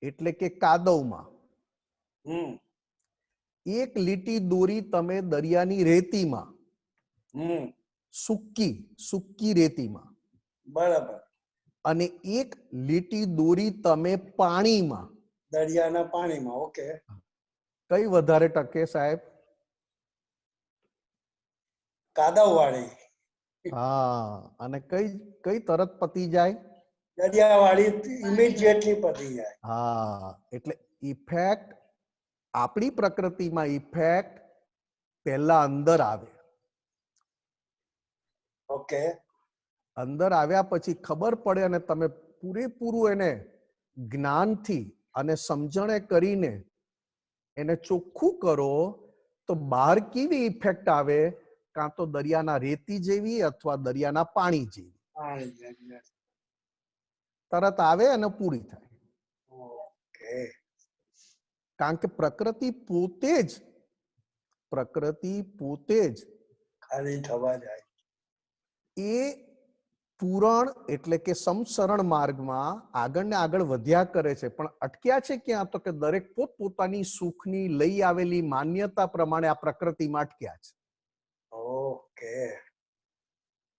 એટલે કે કાદવમાં, એક લીટી દોરી તમે દરિયાની રેતીમાં, સૂકી રેતીમાં, બરાબર, અને એક લીટી દોરી તમે પાણીમાં, દરિયાના પાણીમાં. ઓકે. કઈ વધારે ટકે સાહેબ? કાદવ વાળી. હા. અને કઈ તરત પતી જાય? દરિયા વાળી ઇમિડિયેટલી પતી જાય. હા. એટલે ઇફેક્ટ આપણી પ્રકૃતિમાં ઇફેક્ટ પહેલા અંદર આવે. ઓકે. અંદર આવ્યા પછી ખબર પડે અને તમે પૂરેપૂરું એને જ્ઞાનથી અને સમજણે કરીને એને ચોખ્ખું કરો તો બહાર કેવી ઇફેક્ટ આવે? કાં તો દરિયાના રેતી જેવી અથવા દરિયાના પાણી જેવી. તરત આવે અને પૂરી થાય. ઓકે. કારણ કે પ્રકૃતિ પોતે જ ખાલી થવા જાય. એ પૂરણ એટલે કે સમસરણ માર્ગમાં આગળ ને આગળ વધ્યા કરે છે, પણ અટક્યા છે ક્યાં? તો કે દરેક પોતપોતાની સુખની લઈ આવેલી માન્યતા પ્રમાણે આ પ્રકૃતિમાં અટક્યા છે. ઓકે.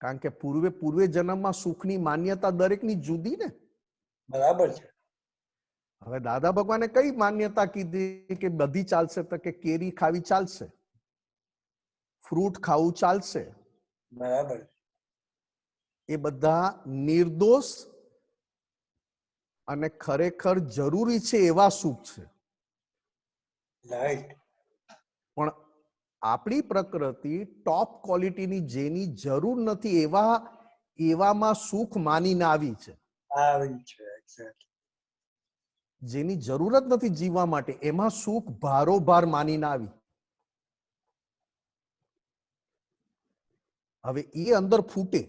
કારણ કે પૂર્વે જન્મમાં સુખની માન્યતા દરેકની જુદી ને. બરાબર છે. હવે દાદા ભગવાને કઈ માન્યતા કીધી કે બધી ચાલશે? તો કે કેરી ખાવી ચાલશે, ફ્રૂટ ખાવું ચાલશે. બરાબર. એ બધા નિર્દોષ અને ખરેખર જરૂરી છે એવા સુખ છે. રાઈટ. પણ આપણી પ્રકૃતિ ટોપ ક્વોલિટીની જેની જરૂર નથી એવામાં સુખ માનીને આવી છે. આવી છે એક્ઝેક્ટ. જેની જરૂરત નથી જીવવા માટે એમાં સુખ ભારોભાર માનીને આવી. હવે એ અંદર ફૂટે,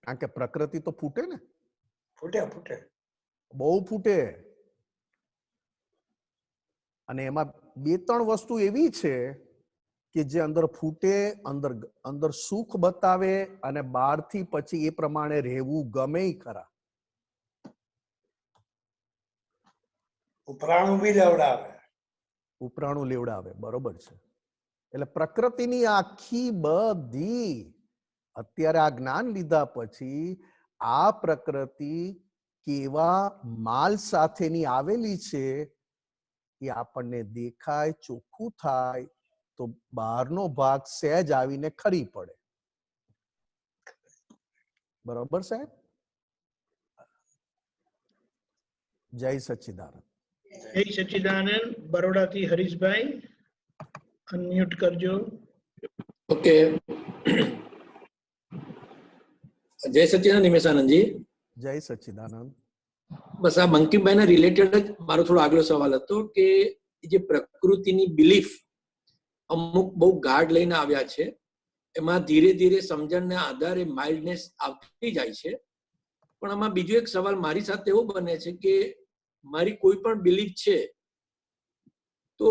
કારણ કે પ્રકૃતિ તો ફૂટે ને, ફૂટે બહુ ફૂટે. અને એમાં 2-3 વસ્તુ એવી છે કે જે અંદર ફૂટે, અંદર સુખ બતાવે અને બહારથી પછી એ પ્રમાણે રહેવું ગમે ખરા. ઉપરાણું બી લેવડાવે. ઉપરાણું લેવડાવે, બરોબર છે. એટલે પ્રકૃતિની આખી બધી અત્યારે આ જ્ઞાન લીધા પછી આ પ્રકૃતિ કેવા માલ સાથેની આવેલી છે એ આપણને દેખાય, ચોખ્ખું થાય તો બહારનો ભાગ સહેજ આવીને ખરી પડે. બરોબર સાહેબ? જય સચ્ચિદાનંદ. જય સચ્ચિદાનંદ. બરોડાથી હરીશભાઈ, અનમ્યુટ કરજો. ઓકે. જય સચ્ચિદાનંદ નિમેશાનંદજી. જય સચ્ચિદાનંદ. બસ આ બંકિમભાઈના રિલેટેડ જ મારો થોડો આગલો સવાલ હતો કે જે પ્રકૃતિની બિલીફ અમુક બહુ ગાઢ લઈને આવ્યા છે, એમાં ધીરે ધીરે સમજણના આધારે માઇલ્ડનેસ આવતી જાય છે. પણ આમાં બીજો એક સવાલ મારી સાથે એવો બને છે કે મારી કોઈ પણ બિલીફ છે તો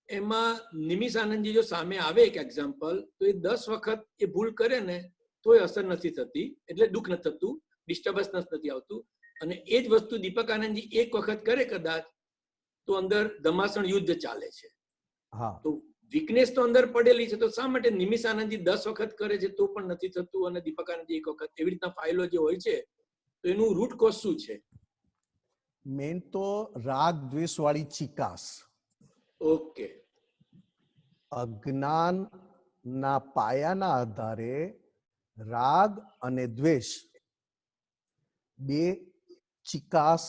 એમાં નિમિષાનંદજી જો સામે આવે એક એક્ઝામ્પલ, તો એ 10 વખત એ ભૂલ કરે ને તોય અસર નથી થતી, એટલે દુઃખ નથી થતું, ડિસ્ટર્બન્સ નથી આવતું. અને એ જ વસ્તુ દીપક આનંદજી એક વખત કરે કદાચ તો અંદર ધમાસણ યુદ્ધ ચાલે છે. તો વીકનેસ તો અંદર પડેલી છે, તો શા માટે નિમિષ આનંદજી 10 વખત કરે છે તો પણ નથી થતું અને દીપક આનંદજી એક વખત? એવી રીતના ફાઇલો જે હોય છે તો એનું રૂટ કોઝ શું છે? મેન તો રાગ દ્વેષ વાળી ચિકાસ. ઓકે. અજ્ઞાન ના પાયાના આધારે રાગ અને દ્વેષ બે ચિકાસ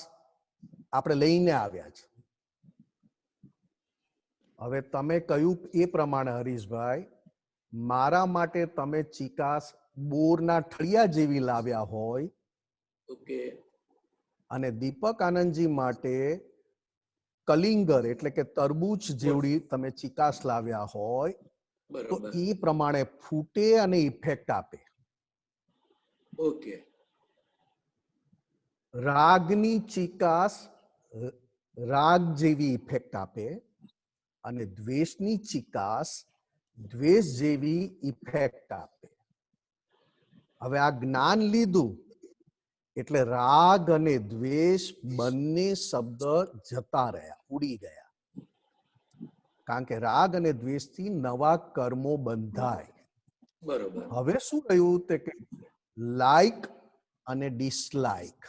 આપણે લઈને આવ્યા છે. હવે તમે કહ્યું એ પ્રમાણે હરીશભાઈ, મારા માટે તમે ચિકાસ બોરના ઠળિયા જેવી લાવ્યા હોય, ઓકે, અને દીપક આનંદજી માટે કલિંગર એટલે કે તરબૂચ જેવડી તમે ચિકાસ લાવ્યા હોય, તો એ પ્રમાણે ફૂટે અને ઇફેક્ટ આપે. ઓકે. રાગની ચિકાસ રાગ જેવી ઇફેક્ટ આપે અને દ્વેષની ચિકાસ દ્વેષ જેવી ઇફેક્ટ આપે. હવે આ જ્ઞાન લીધું એટલે રાગ અને દ્વેષ બંને શબ્દ જતા રહ્યા, ઉડી ગયા. કારણ કે રાગ અને દ્વેષથી નવા કર્મો બંધાય. બરોબર. હવે શું કહ્યું તે કે લાઈક અને ડિસલાઈક,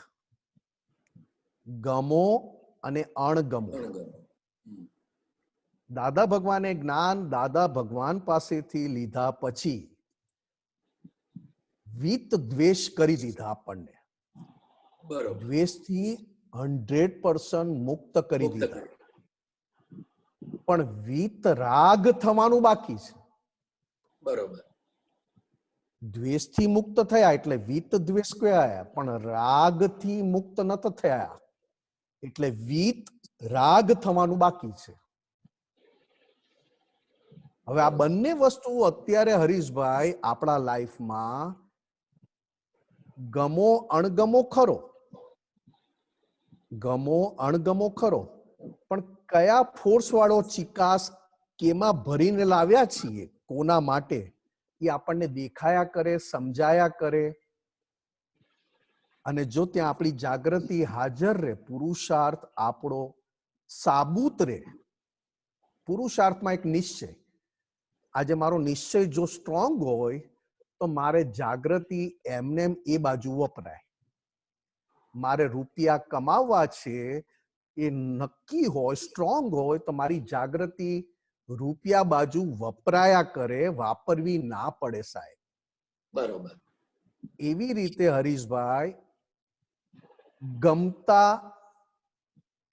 ગમો અને અણગમો. દાદા ભગવાને જ્ઞાન દાદા ભગવાન પાસેથી લીધા પછી વિત દ્વેષ કરી દીધા આપણને. દ્વેષથી 100% મુક્ત કરી દીધા. પણ વિત રાગ થવાનું બાકી છે. બરોબર. દ્વેષથી મુક્ત થયા એટલે વિત દ્વેષ કયા, પણ રાગથી મુક્ત નત થયા એટલે વિત રાગ થવાનું બાકી છે. હવે આ બંને વસ્તુ અત્યારે હરીશભાઈ આપણા લાઈફમાં ગમો અણગમો ખરો, ગમો અણગમો ખરો, પણ કયા ફોર્સ વાળો ચિકાસ કેમાં ભરીને લાવ્યા છીએ, કોના માટે, એ આપણને દેખાયા કરે, સમજાયા કરે. અને જો ત્યાં આપણી જાગૃતિ હાજર રહે, પુરુષાર્થ આપણો સાબુત રહે. પુરુષાર્થમાં એક નિશ્ચય, આજે મારો નિશ્ચય જો સ્ટ્રોંગ હોય તો મારે જાગૃતિ એમનેમ એ બાજુ વપરાય. મારે રૂપિયા કમાવવા છે એ નક્કી હોય, સ્ટ્રોંગ હોય, તો મારી જાગૃતિ રૂપિયા બાજુ વપરાયા કરે, વાપરવી ના પડે સાહેબ. બરોબર. એવી રીતે હરીશભાઈ ગમતા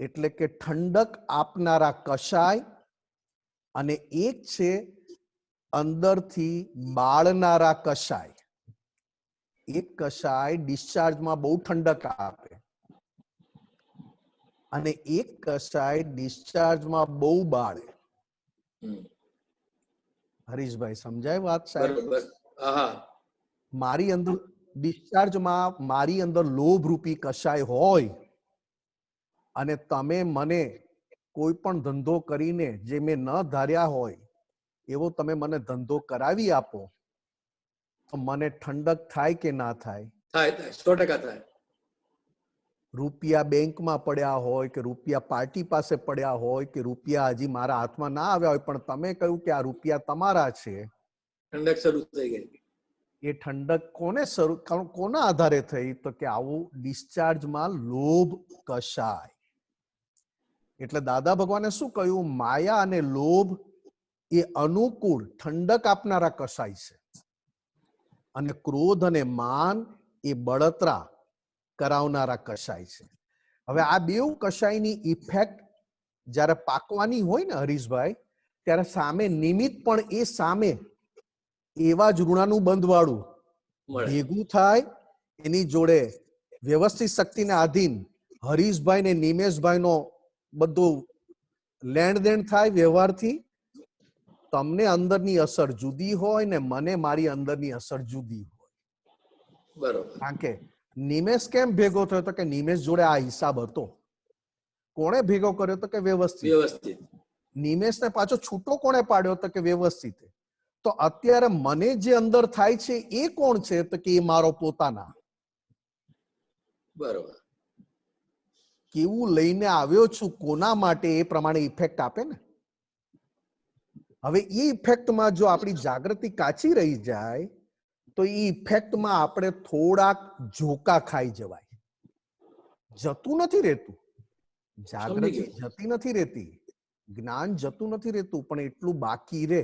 એટલે કે ઠંડક આપનારા કષાય અને એક છે અંદરથી બાળનારા કષાય. એક કષાય ડિસ્ચાર્જમાં બહુ ઠંડક આપે અને એક કષાય ડિસ્ચાર્જમાં બહુ બાળે. હરીશભાઈ સમજાય વાત સાહેબ? બરોબર. હા, મારી અંદર ડિસ્ચાર્જમાં મારી અંદર લોભ રૂપી કષાય હોય અને તમે મને કોઈ પણ ધંધો કરીને જે મેં ન ધાર્યા હોય એવો તમે મને ધંધો કરાવી આપો તો મને ઠંડક થાય કે ના થાય? થાય થાય, 100% થાય. રૂપિયા બેંકમાં પડ્યા હોય કે રૂપિયા પાર્ટી પાસે પડ્યા હોય કે રૂપિયા હજી મારા હાથમાં ના આવ્યા હોય પણ તમે કહ્યું કે આ રૂપિયા તમારા છે, ઠંડક શરૂ થઈ ગઈ. એ ઠંડક કોના આધારે થઈ? તો કે આવું ડિસ્ચાર્જમાં લોભ કષાય. એટલે દાદા ભગવાને શું કહ્યું? માયા અને લોભ એ અનુકૂળ ઠંડક આપનારા કષાય છે અને ક્રોધ અને માન એ બળતરા કરાવનારા કષાય છે. હવે આ બેઉ કષાયની ઇફેક્ટ જ્યારે પાકવાની હોય ને હરીશભાઈ, ત્યારે સામે નિમિત્ત પણ એ સામે એવા જ ઋણાનું બંધ વાળું ભેગું થાય. એની જોડે વ્યવસ્થિત શક્તિને આધીન હરીશભાઈ ને નિમેશભાઈ નો બધું લેણ દેણ થાય વ્યવહારથી. તમને અંદરની અસર જુદી હોય ને મને મારી અંદરની અસર જુદી હોય. બરોબર. કારણ કે નિમેશ કેમ ભેગો થયો? તો કે નિમેશ જોડે આ હિસાબ હતો. કોણે ભેગો કર્યો? તો કે વ્યવસ્થિત. નિમેશને પાછો છૂટો કોણે પાડ્યો? તો કે વ્યવસ્થિત. તો અત્યારે મને જે અંદર થાય છે એ કોણ છે? તો કે એ મારો પોતાના. બરોબર. કેવું લઈને આવ્યો છું, કોના માટે, એ પ્રમાણે ઇફેક્ટ આપે ને. હવે એ ઇફેક્ટમાં જો આપણી જાગૃતિ કાચી રહી જાય તો એ ઇફેક્ટમાં આપણે થોડાક ઝોકા ખાઈ જવાય. જતું નથી રહેતું, જાગૃતિ જતી નથી રહેતી, જ્ઞાન જતું નથી રહેતું, પણ એટલું બાકી રહે.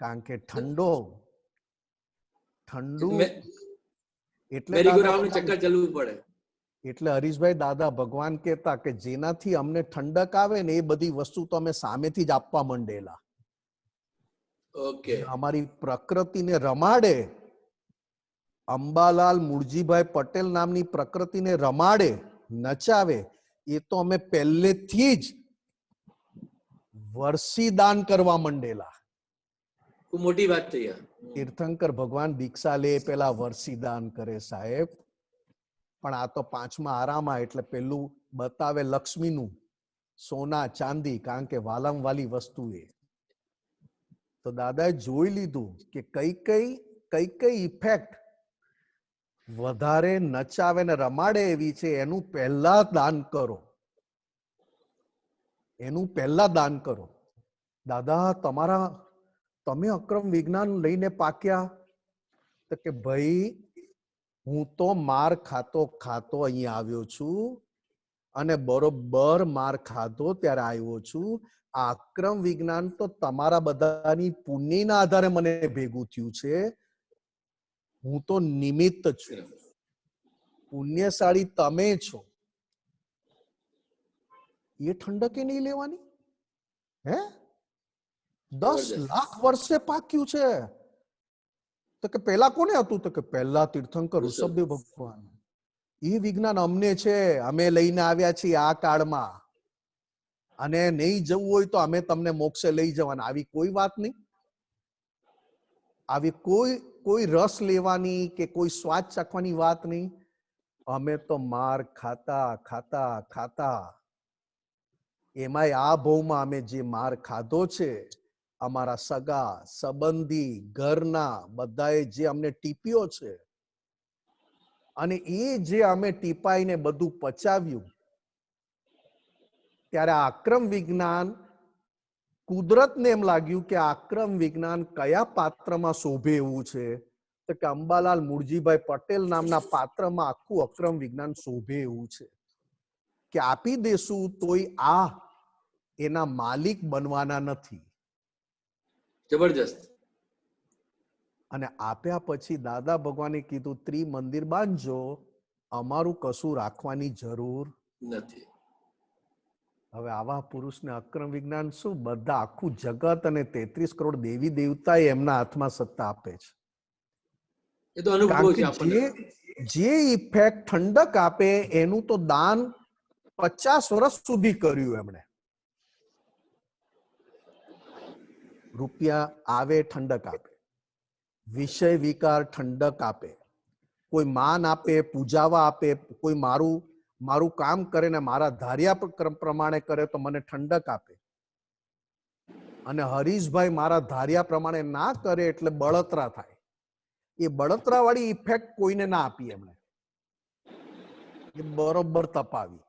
કારણ કે ઠંડુ એટલે હરીશભાઈ દાદા ભગવાન કહેતા કે જેનાથી અમને ઠંડક આવે ને એ બધી વસ્તુ તો અમે સામેથી જ આપવા માંડેલા. અમારી પ્રકૃતિને રમાડે, અંબાલાલ મુરજીભાઈ પટેલ નામની પ્રકૃતિને રમાડે, નચાવે, એ તો અમે પહેલેથી જ વર્ષી દાન કરવા માંડેલા. મોટી વાત થઈ. તીર્થંકર ભગવાન દીક્ષા લે પેલા વર્ષી દાન કરે સાહેબ. પણ આ તો પાંચમા આરામાં એટલે પેલું બતાવે લક્ષ્મીનું, સોના ચાંદી, કારણ કે વાલમ વાલી વસ્તુ એ. તો દાદાએ જોઈ લીધું કે કઈ કઈ ઇફેક્ટ વધારે નચાવે ને રમાડે એવી છે. એનું પહેલા દાન કરો, એનું પહેલા દાન કરો. દાદા તમે અક્રમ વિજ્ઞાન લઈને પાક્યા? તો કે ભાઈ હું તો માર ખાતો અહીંયા આવ્યો છું અને બરોબર માર ખાધો ત્યારે આવ્યો છું. આ અક્રમ વિજ્ઞાન તો તમારા બધાની પુણ્યના આધારે મને ભેગું થયું છે. હું તો નિમિત્ત છું, પુણ્યશાળી તમે છો. એ ઠંડકે નહીં લેવાની? હે 10 લાખ વર્ષે પાક્યું છે. તો કે પેલા કોને હતું? તો કે પહેલા તીર્થંકર ઋષભદેવ ભગવાન. એ વિજ્ઞાન અમને છે, અમે લઈને આવ્યા છીએ આ કાળમાં, અને નહીં જવું હોય તો અમે તમને મોક્ષે લઈ જવાના. આવી કોઈ વાત નહીં, આવી કોઈ રસ લેવાની કે કોઈ સ્વાદ ચાખવાની વાત નહીં. અમે તો માર ખાતા ખાતા ખાતા, એમાંય આ ભવમાં અમે જે માર ખાધો છે, અમારા સગા સંબંધી ઘરના બધાએ જે અમને ટીપ્યો છે, અને એ જે અમે ટીપાઈને બધું પચાવ્યું, ત્યારે આ અક્રમ વિજ્ઞાન, કુદરતને એમ લાગ્યું કે અક્રમ વિજ્ઞાન કયા પાત્રમાં શોભે એવું છે? તો કે અંબાલાલ મુરજીભાઈ પટેલ નામના પાત્રમાં આખું અક્રમ વિજ્ઞાન શોભે એવું છે કે આપી દેશું તોય આ એના માલિક બનવાના નથી. જબરજસ્ત. અને આપ્યા પછી દાદા ભગવાને કીધું ત્રિમંદિર બાંધજો, અમારું કશું રાખવાની જરૂર નથી. હવે આવા પુરુષને અક્રમ વિજ્ઞાન શું, બધા આખું જગત અને 33 કરોડ દેવી દેવતા એમના હાથમાં સત્તા આપે છે. એ તો અનુભવ છે કારણ આપણને. કે જે ઇફેક્ટ ઠંડક આપે એનું તો દાન 50 વર્ષ સુધી કર્યું એમણે. રૂપિયા આવે ઠંડક આપે, વિષય વિકાર ઠંડક આપે, કોઈ માન આપે, પૂજાવા આપે, કોઈ મારું કામ કરે ને મારા ધાર્યા પ્રમાણે કરે તો મને ઠંડક આપે, અને હરીશભાઈ મારા ધાર્યા પ્રમાણે ના કરે એટલે બળતરા થાય. એ બળતરા વાળી ઇફેક્ટ કોઈને ના આપી એમણે, એ બરોબર તપાવી.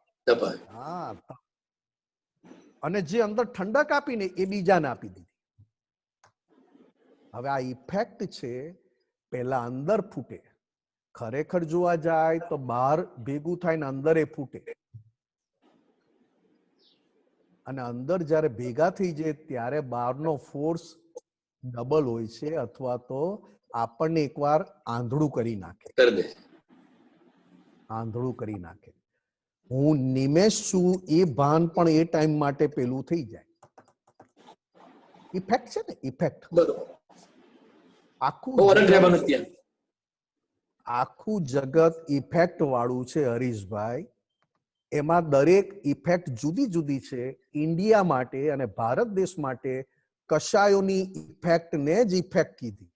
હા, અને જે અંદર ઠંડક આપીને એ બીજાને આપી દીધી. હવે આ ઇફેક્ટ છે પેલા અંદર ફૂટે, ખરેખર જોવા જાય તો બહાર ભેગું થાય ને અંદર એ ફૂટે, અને અંદર જયારે ભેગા થઈ જાય ત્યારે બહારનો ફોર્સ ડબલ હોય છે, અથવા તો આપણને એકવાર આંધળું કરી નાખે. આંધળું કરી નાખે. હું નિમેશ છું એ ભાન પણ એ ટાઈમ માટે પેલું થઈ જાય. ઇફેક્ટ છે ને, ઇફેક્ટ. આખું જગત ઇફેક્ટ વાળું છે હરીશભાઈ. એમાં દરેક ઇફેક્ટ જુદી જુદી છે. ઇન્ડિયા માટે અને ભારત દેશ માટે કશાયોની ઇફેક્ટ ને જ ઇફેક્ટ કીધી,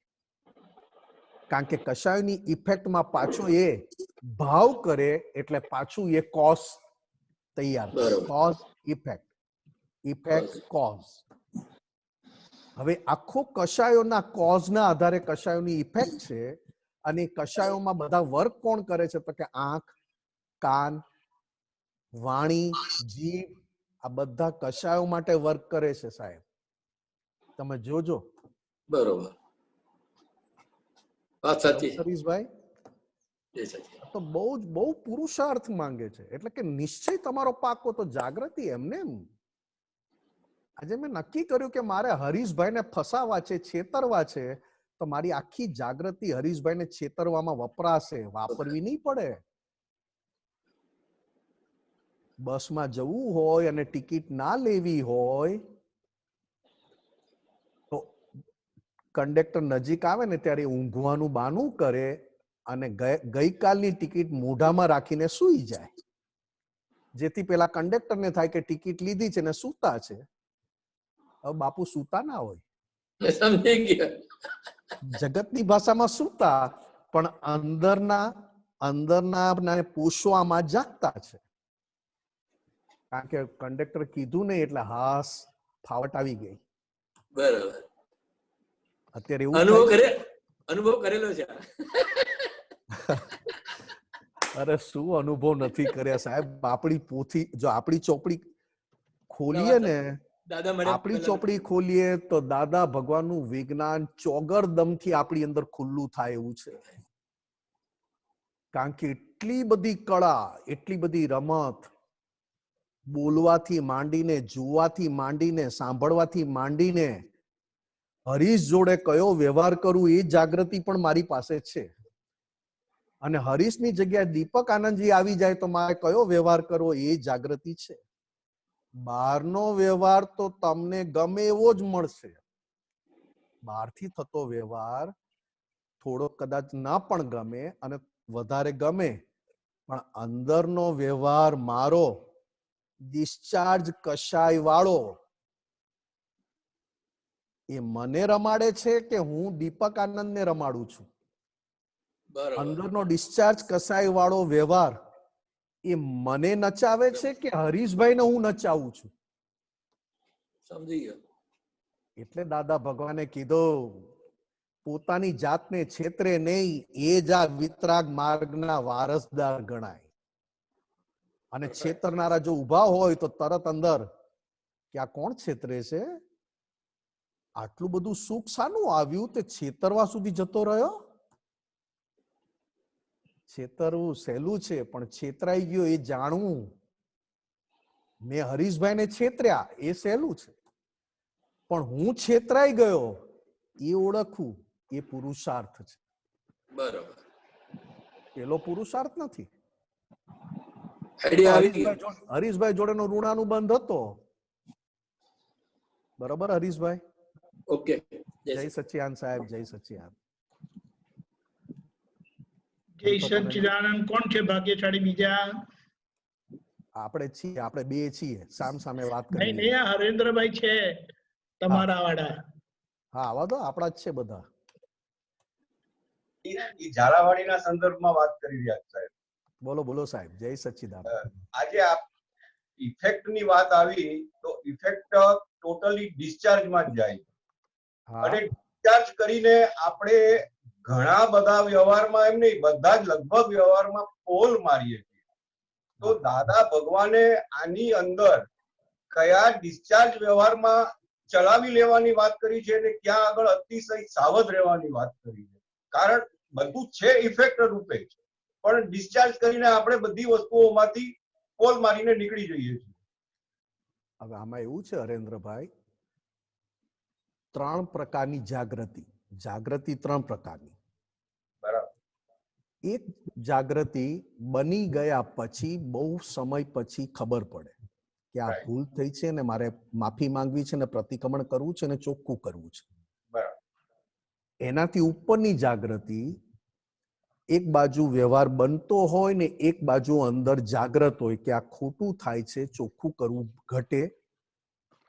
કારણ કે કશાયોની ઇફેક્ટમાં પાછો એ ભાવ કરે એટલે પાછું એ કોઝ તૈયાર. Cause effect, effect cause. હવે આખો કશાયોના કોઝના આધારે કશાયોની ઇફેક્ટ છે, અને કશાયોમાં બધા વર્ક કોણ કરે છે તો કે આંખ, કાન, વાણી, જીભ, આ બધા કશાયો માટે વર્ક કરે છે સાહેબ. તમે જોજો. બરોબર, વાત સાચી હરીશભાઈ. તો બહુ પુરુષાર્થ માંગે છે. એટલે કે નિશ્ચય તમારો પાકો તો જાગૃતિ એમને એમ. આજે મેં નક્કી કર્યું કે મારે હરીશભાઈને ફસાવા છે, છેતરવા છે, તો મારી આખી જાગૃતિ હરીશભાઈને છેતરવામાં વપરાશે, વાપરવી નહીં પડે. બસમાં જવું હોય અને ટિકિટ ના લેવી હોય તો કંડક્ટર નજીક આવે ને ત્યારે ઊંઘવાનું બાનું કરે અને ગઈકાલની ટિકિટ મોઢામાં રાખીને સૂઈ જાય, જેથી પેલા કંડક્ટરને થાય કે ટિકિટ લીધી છે ને સૂતા છે. હવે બાપુ સૂતા ના હોય, જગતની ભાષામાં સૂતા, પણ અંદરના પૂછવામાં જાગતા છે. કારણ કે કંડક્ટર કીધું નહીં એટલે હાસ ફાવટ આવી ગઈ. બરાબર. અત્યારે એવું અનુભવ કરેલો છે. અરે શું અનુભવ નથી કર્યા સાહેબ. આપણી પોથી જો આપણી ચોપડી ખોલીએ ને, આપણી ચોપડી ખોલીએ તો દાદા ભગવાનનું વિજ્ઞાન ચોગરદમથી આપણી અંદર ખુલ્લું થાય એવું છે. કારણ કે એટલી બધી કળા, એટલી બધી રમત, બોલવાથી માંડીને, જોવાથી માંડીને, સાંભળવાથી માંડીને, હરીશ જોડે કયો વ્યવહાર કરું એ જાગૃતિ પણ મારી પાસે છે. અને હરીશની જગ્યાએ દીપક આનંદજી આવી જાય તો મારે કયો વ્યવહાર કરવો એ જાગૃતિ છે. બહારનો વ્યવહાર તો તમને ગમે એવો જ મળશે. બહારથી થતો વ્યવહાર થોડો કદાચ ના પણ ગમે અને વધારે ગમે, પણ અંદરનો વ્યવહાર મારો ડિસ્ચાર્જ કશાય વાળો એ મને રમાડે છે કે હું દીપક આનંદને રમાડું છું. અંદરનો ડિસ્ચાર્જ કશાય વાળો વ્યવહાર એ મને નચાવે છે કે હરીશભાઈને હું નચાવું છું. સમજી ગયો. એટલે દાદા ભગવાને કીધું પોતાની જાતને છેતરે નહીં, એ જ આ વિતરાગ માર્ગના વારસદાર ગણાય. અને છેતરનારા જો ઉભા હોય તો તરત અંદર કે આ કોણ છેતરે છે, આટલું બધું સુખ શાનું આવ્યું તે છેતરવા સુધી જતો રહ્યો. છેતરવું સહેલું છે, પણ છેતરાઈ ગયો એ જાણવું. મેં હરીશભાઈને છેતર્યા એ સહેલું છે, પણ હું છેતરાઈ ગયો એ ઓળખવું એ પુરુષાર્થ છે. બરોબર, પેલો પુરુષાર્થ નથી. આઈડિયા આવી ગયો. હરીશભાઈ જોડેનો ઋણાનુબંધ હતો. બરોબર હરીશભાઈ? ઓકે, જય સચ્ચિદાનંદ સાહેબ, જય સચ્ચિદાનંદ. જય સચ્ચિદાનંદ. કોણ છે ભાગ્યશાળી બીજા? આપણે છીએ, આપણે બે છીએ, સામ સામે વાત નહીં કરીએ. નહીં, આ હરેન્દ્રભાઈ છે તમારા વાળા. હા, આવા દો, આપણા જ છે બધા. ઈ ઝાલાવાડીના સંદર્ભમાં વાત કરી રહ્યા છો સાહેબ. બોલો બોલો સાહેબ, જય સચ્ચિદાનંદ. આજે આ ઇફેક્ટની વાત આવી તો ઇફેક્ટ ટોટલી ડિસ્ચાર્જમાં જ જાય હા, અને ડિસ્ચાર્જ કરીને આપણે ઘણા બધા વ્યવહારમાં એમ નહીં, બધા જ લગભગ વ્યવહારમાં પોલ મારીએ છીએ. તો દાદા ભગવાને આની અંદર કયા ડિસ્ચાર્જ વ્યવહારમાં ચલાવી લેવાની વાત કરી છે અને ક્યાં આગળ અતિશય સાવધ રહેવાની વાત કરી છે? કારણ બધું છે ઇફેક્ટ રૂપે છે, પણ ડિસ્ચાર્જ કરીને આપણે બધી વસ્તુઓમાંથી પોલ મારીને નીકળી જઈએ છીએ. હવે આમાં એવું છે હરેન્દ્રભાઈ, 3 પ્રકારની જાગૃતિ. જાગૃતિ 3 પ્રકારની. બરાબર. એક જાગૃતિ બની ગયા પછી બહુ સમય પછી ખબર પડે કે આ ભૂલ થઈ છે ને મારે માફી માંગવી છે ને પ્રતિક્રમણ કરવું છે ને ચોખ્ખું કરવું છે. બરાબર. એનાથી ઉપરની જાગૃતિ, એક બાજુ વ્યવહાર બનતો હોય ને એક બાજુ અંદર જાગ્રત હોય કે આ ખોટું થાય છે, ચોખ્ખું કરવું ઘટે,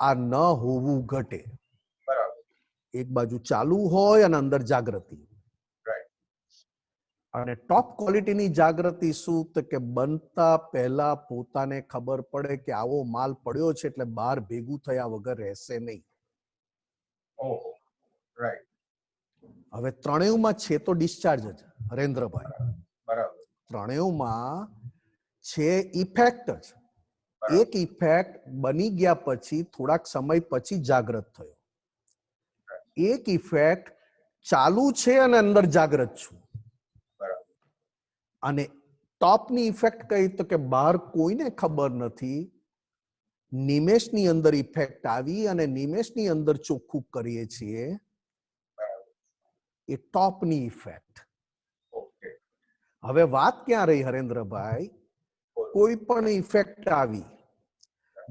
આ ન હોવું ઘટે. બરાબર. એક બાજુ ચાલુ હોય અને અંદર જાગૃતિ. અને ટોપ ક્વોલિટીની જાગૃતિ શું? તો કે બનતા પહેલા પોતાને ખબર પડે કે આવો માલ પડ્યો છે એટલે બહાર ભેગું થયા વગર રહેશે નહીં. ઓહો, રાઈટ. હવે ત્રણેયમાં છે તો ડિસ્ચાર્જ જ હરેન્દ્રભાઈ. બરાબર. ત્રણેયમાં છે ઇફેક્ટ જ. એક ઇફેક્ટ બની ગયા પછી થોડાક સમય પછી જાગૃત થયો. એક ઇફેક્ટ ચાલુ છે અને અંદર જાગૃત છું. અને ટોપની ઇફેક્ટ કઈ? તો કે બહાર કોઈને ખબર નથી, નિમેષની અંદર ઇફેક્ટ આવી અને નિમેષની અંદર ચોખ્ખું કરીએ છીએ. એ ટોપની ઇફેક્ટ. હવે વાત ક્યાં રહી હરેન્દ્રભાઈ? કોઈ પણ ઇફેક્ટ આવી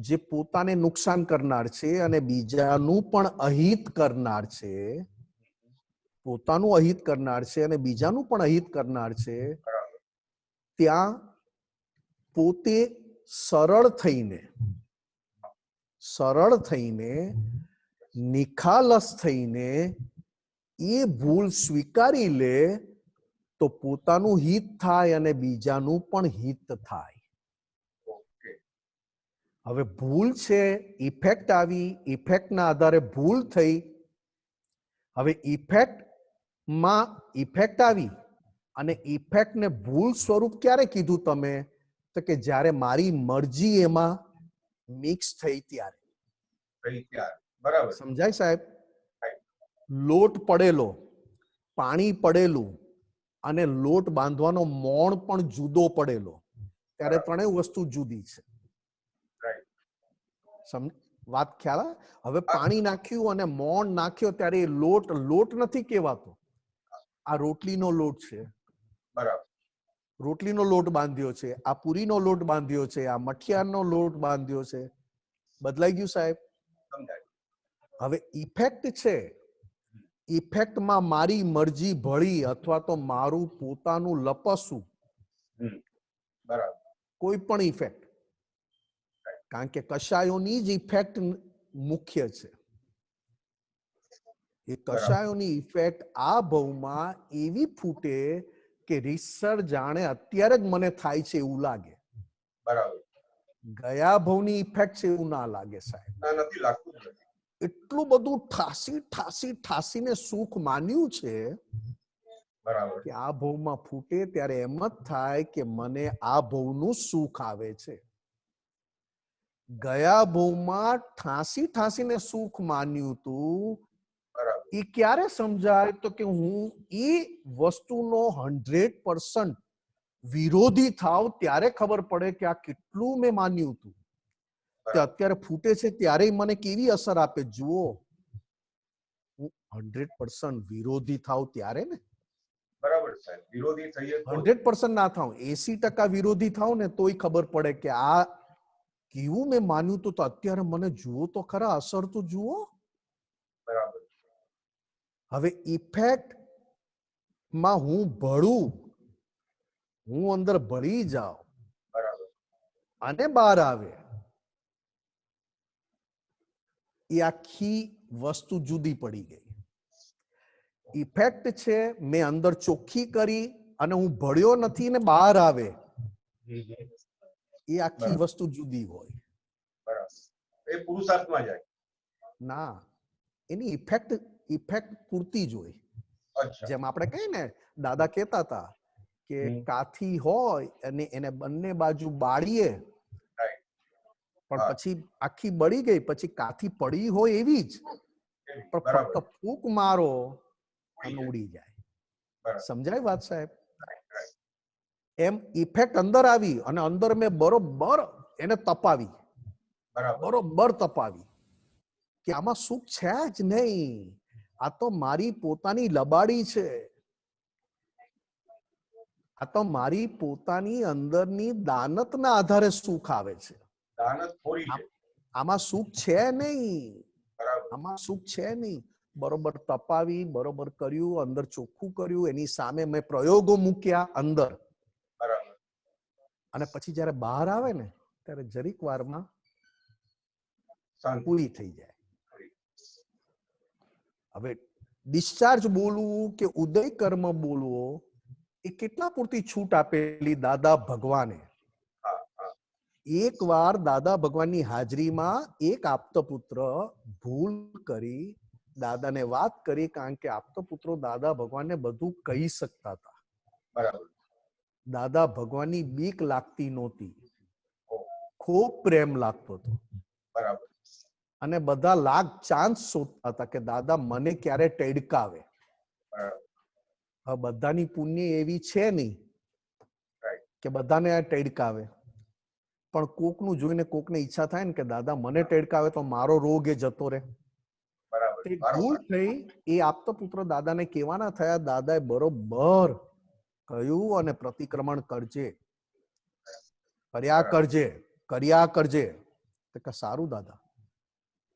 જે પોતાને નુકસાન કરનાર છે અને બીજાનું પણ અહિત કરનાર છે, પોતાનું અહિત કરનાર છે અને બીજાનું પણ અહિત કરનાર છે, ત્યાં પોતે સરળ થઈને નિખાલસ થઈને એ ભૂલ સ્વીકારી લે તો પોતાનું હિત થાય અને બીજાનું પણ હિત થાય. હવે ભૂલ છે, ઇફેક્ટ આવી, ઇફેક્ટના આધારે ભૂલ થઈ. હવે ઇફેક્ટમાં ઇફેક્ટ આવી અને ઇફેક્ટને ભૂલ સ્વરૂપ ક્યારે કીધું તમે? તો કે જ્યારે મારી મરજી એમાં મિક્સ થઈ ત્યારે. બરાબર. સમજાય સાહેબ? લોટ પડેલો, પાણી પડેલું અને લોટ બાંધવાનો મોણ પણ જુદો પડેલો, ત્યારે ત્રણેય વસ્તુ જુદી છે. વાત ખ્યાલ? હવે પાણી નાખ્યું અને મોણ નાખ્યો ત્યારે એ લોટ નથી કહેવાતો. આ રોટલીનો લોટ છે. બરાબર. રોટલીનો લોટ બાંધ્યો છે, આ પૂરીનો લોટ બાંધ્યો છે, આ મઠિયાનો લોટ બાંધ્યો છે. બદલાઈ ગયું સાહેબ? હવે ઇફેક્ટ છે, ઇફેક્ટમાં મારી મરજી ભળી અથવા તો મારું પોતાનું લપસવું, કોઈ પણ ઇફેક્ટ, કારણ કે કશાયોની જ ઇફેક્ટ મુખ્ય છે. એ કશાયોની ઇફેક્ટ આ ભવમાં એવી ફૂટે કે રીસર જાણે અત્યારે જ મને થાય છે એવું લાગે. બરાબર. ગયા ભવની ઇફેક્ટ છે એવું ના લાગે સાહેબ. નથી લાગતું. એટલું બધું ઠાસીને સુખ માન્યું છે કે આ ભવમાં ફૂટે ત્યારે એમ જ થાય કે મને આ ભવનું સુખ આવે છે. ગયા ભવમાં ઠાસીને સુખ માન્યું હતું, એ ક્યારે સમજાય? તો કે હું એ વસ્તુનો 100% વિરોધી થાવ ત્યારે ખબર પડે કે આ કેટલું મેં માન્યું હતું. તે અત્યારે ફૂટે છે ત્યારે મને કેવી અસર આપે જુઓ. 100% વિરોધી થાવ ત્યારે ને. બરાબર સાહેબ, વિરોધી થઈએ તો 100% ના થાવ, 80% વિરોધી થાવ ને તોય ખબર પડે કે આ કેવું મેં માન્યું તો અત્યારે મને જુઓ તો ખરા, અસર તો જુઓ. બરાબર. હવે ઇફેક્ટ માં હું ભળું, હું અંદર ભળી જાઉં બરાબર. અને બહાર આવે, એ આખી વસ્તુ જુદી પડી ગઈ. ઇફેક્ટ છે મેં અંદર ચોખ્ખી કરી અને હું ભળ્યો નથી ને બહાર આવે, એ આખી વસ્તુ જુદી હોય. બરાબર. એ પુરુષાર્થમાં જાય. ના, એની ઇફેક્ટ પૂરતી જ હોય. અચ્છા. જેમ આપણે કહીએ ને, દાદા કહેતા હતા કે કાથી હોય અને એને બંને બાજુ બાળીએ પણ પછી આખી બળી ગઈ, પછી કાથી પડી હોય એવી જ, પણ ફક્ત ફૂંક મારો અને ઉડી જાય. સમજાય વાત સાહેબ? એમ ઇફેક્ટ અંદર આવી અને અંદર મેં બરોબર એને તપાવી, બરોબર તપાવી કે આમાં સુખ છે જ નહીં, આ તો મારી પોતાની લબાડી છે, આ તો મારી પોતાની અંદરની દાનતના આધારે સુખ આવે છે. આમાં સુખ છે નહીં, આમાં સુખ છે નહીં. બરોબર તપાવી, બરોબર કર્યું, અંદર ચોખ્ખું કર્યું, એની સામે મેં પ્રયોગો મૂક્યા અંદર, અને પછી જયારે બહાર આવે ને ત્યારે જરીક વારમાં પૂરી થઈ જાય. હવે ડિસ્ચાર્જ બોલવું કે ઉદય કર્મ બોલવો એ કેટલા પૂરતી છૂટ આપેલી દાદા ભગવાને. એક વાર દાદા ભગવાનની હાજરીમાં એક આપતપુત્ર ભૂલ કરી, દાદાને વાત કરી, કારણ કે આપતપુત્રો દાદા ભગવાનને બધું કહી શકતા હતા. દાદા ભગવાનની બીક લાગતી નહોતી, ખૂબ પ્રેમ લાગતો હતો. અને બધા લાખ ચાન્સ શોધતા હતા કે દાદા મને ક્યારે ટેડકાવે. હવે બધાની પુણ્ય એવી છે નહીં કે બધાને ટેડકાવે, પણ કોકનું જોઈને કોકને ઈચ્છા થાય ને કે દાદા મને ટેડકાવે તો મારો રોગ એ જતો રહે. ભૂલ થઈ. એ આપતપુત્ર દાદાને કહેવાના થયા, દાદાએ બરોબર કહ્યું અને પ્રતિક્રમણ કરજે, કર્યા કરજે. તો સારું દાદા.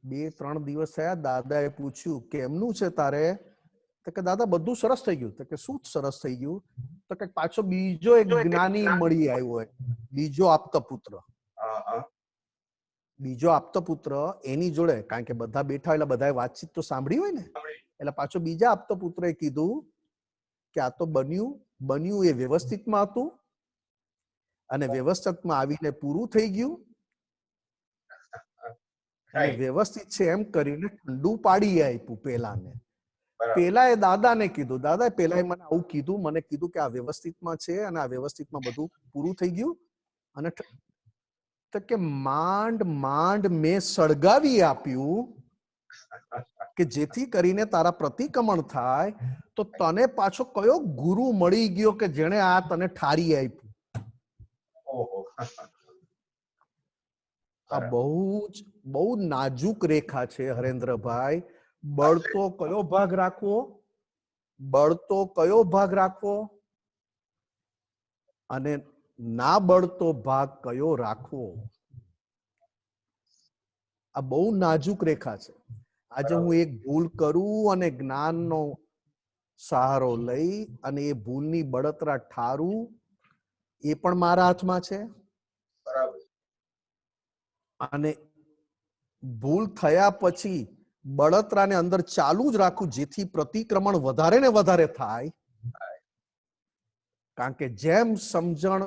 2-3 દિવસ થયા, દાદાએ પૂછ્યું કેમનું છે તારે? તો કે દાદા બધું સરસ થઈ ગયું. તો કે શું સરસ થઈ ગયું? તો કે પાછો બીજો એક જ્ઞાની મળી આવ્યો હોય, બીજો આપતપુત્ર. બીજો આપતપુત્ર એની જોડે, કારણ કે બધા બેઠા એટલે બધાએ વાતચીત તો સાંભળી હોય ને, એટલે પાછો બીજા આપતપુત્રએ કીધું કે આ તો બન્યું એ વ્યવસ્થિતમાં હતું અને વ્યવસ્થિતમાં આવીને પૂરું થઈ ગયું, અને વ્યવસ્થિત છે એમ કરીને ઠંડુ પાડી આપ્યું પેલાને. પેલાએ દાદાને કીધું, દાદાએ પેલાએ મને આવું કીધું, મને કીધું કે આ વ્યવસ્થિતમાં છે અને આ વ્યવસ્થિતમાં બધું પૂરું થઈ ગયું, અને તો કે માંડ મેં સળગાવી આપ્યું કે જેથી કરીને તારા પ્રતિક્રમણ થાય. તો તને પાછો કયો ગુરુ મળી ગયો કે જેણે આ તને ઠારી આપ્યું? આ બહુ નાજુક રેખા છે હરેન્દ્રભાઈ. બળતો કયો ભાગ રાખવો, બળતો કયો ભાગ રાખવો અને ના બળતો ભાગ કયો રાખવો, આ બહુ નાજુક રેખા છે. આજે હું એક ભૂલ કરું અને જ્ઞાનનો સહારો લઈ અને એ ભૂલની બળતરા ઠારું, એ પણ મારા હાથમાં છે. અને ભૂલ થયા પછી બળતરાને અંદર ચાલુ જ રાખું જેથી પ્રતિક્રમણ વધારે ને વધારે થાય. કારણ કે જેમ સમજણ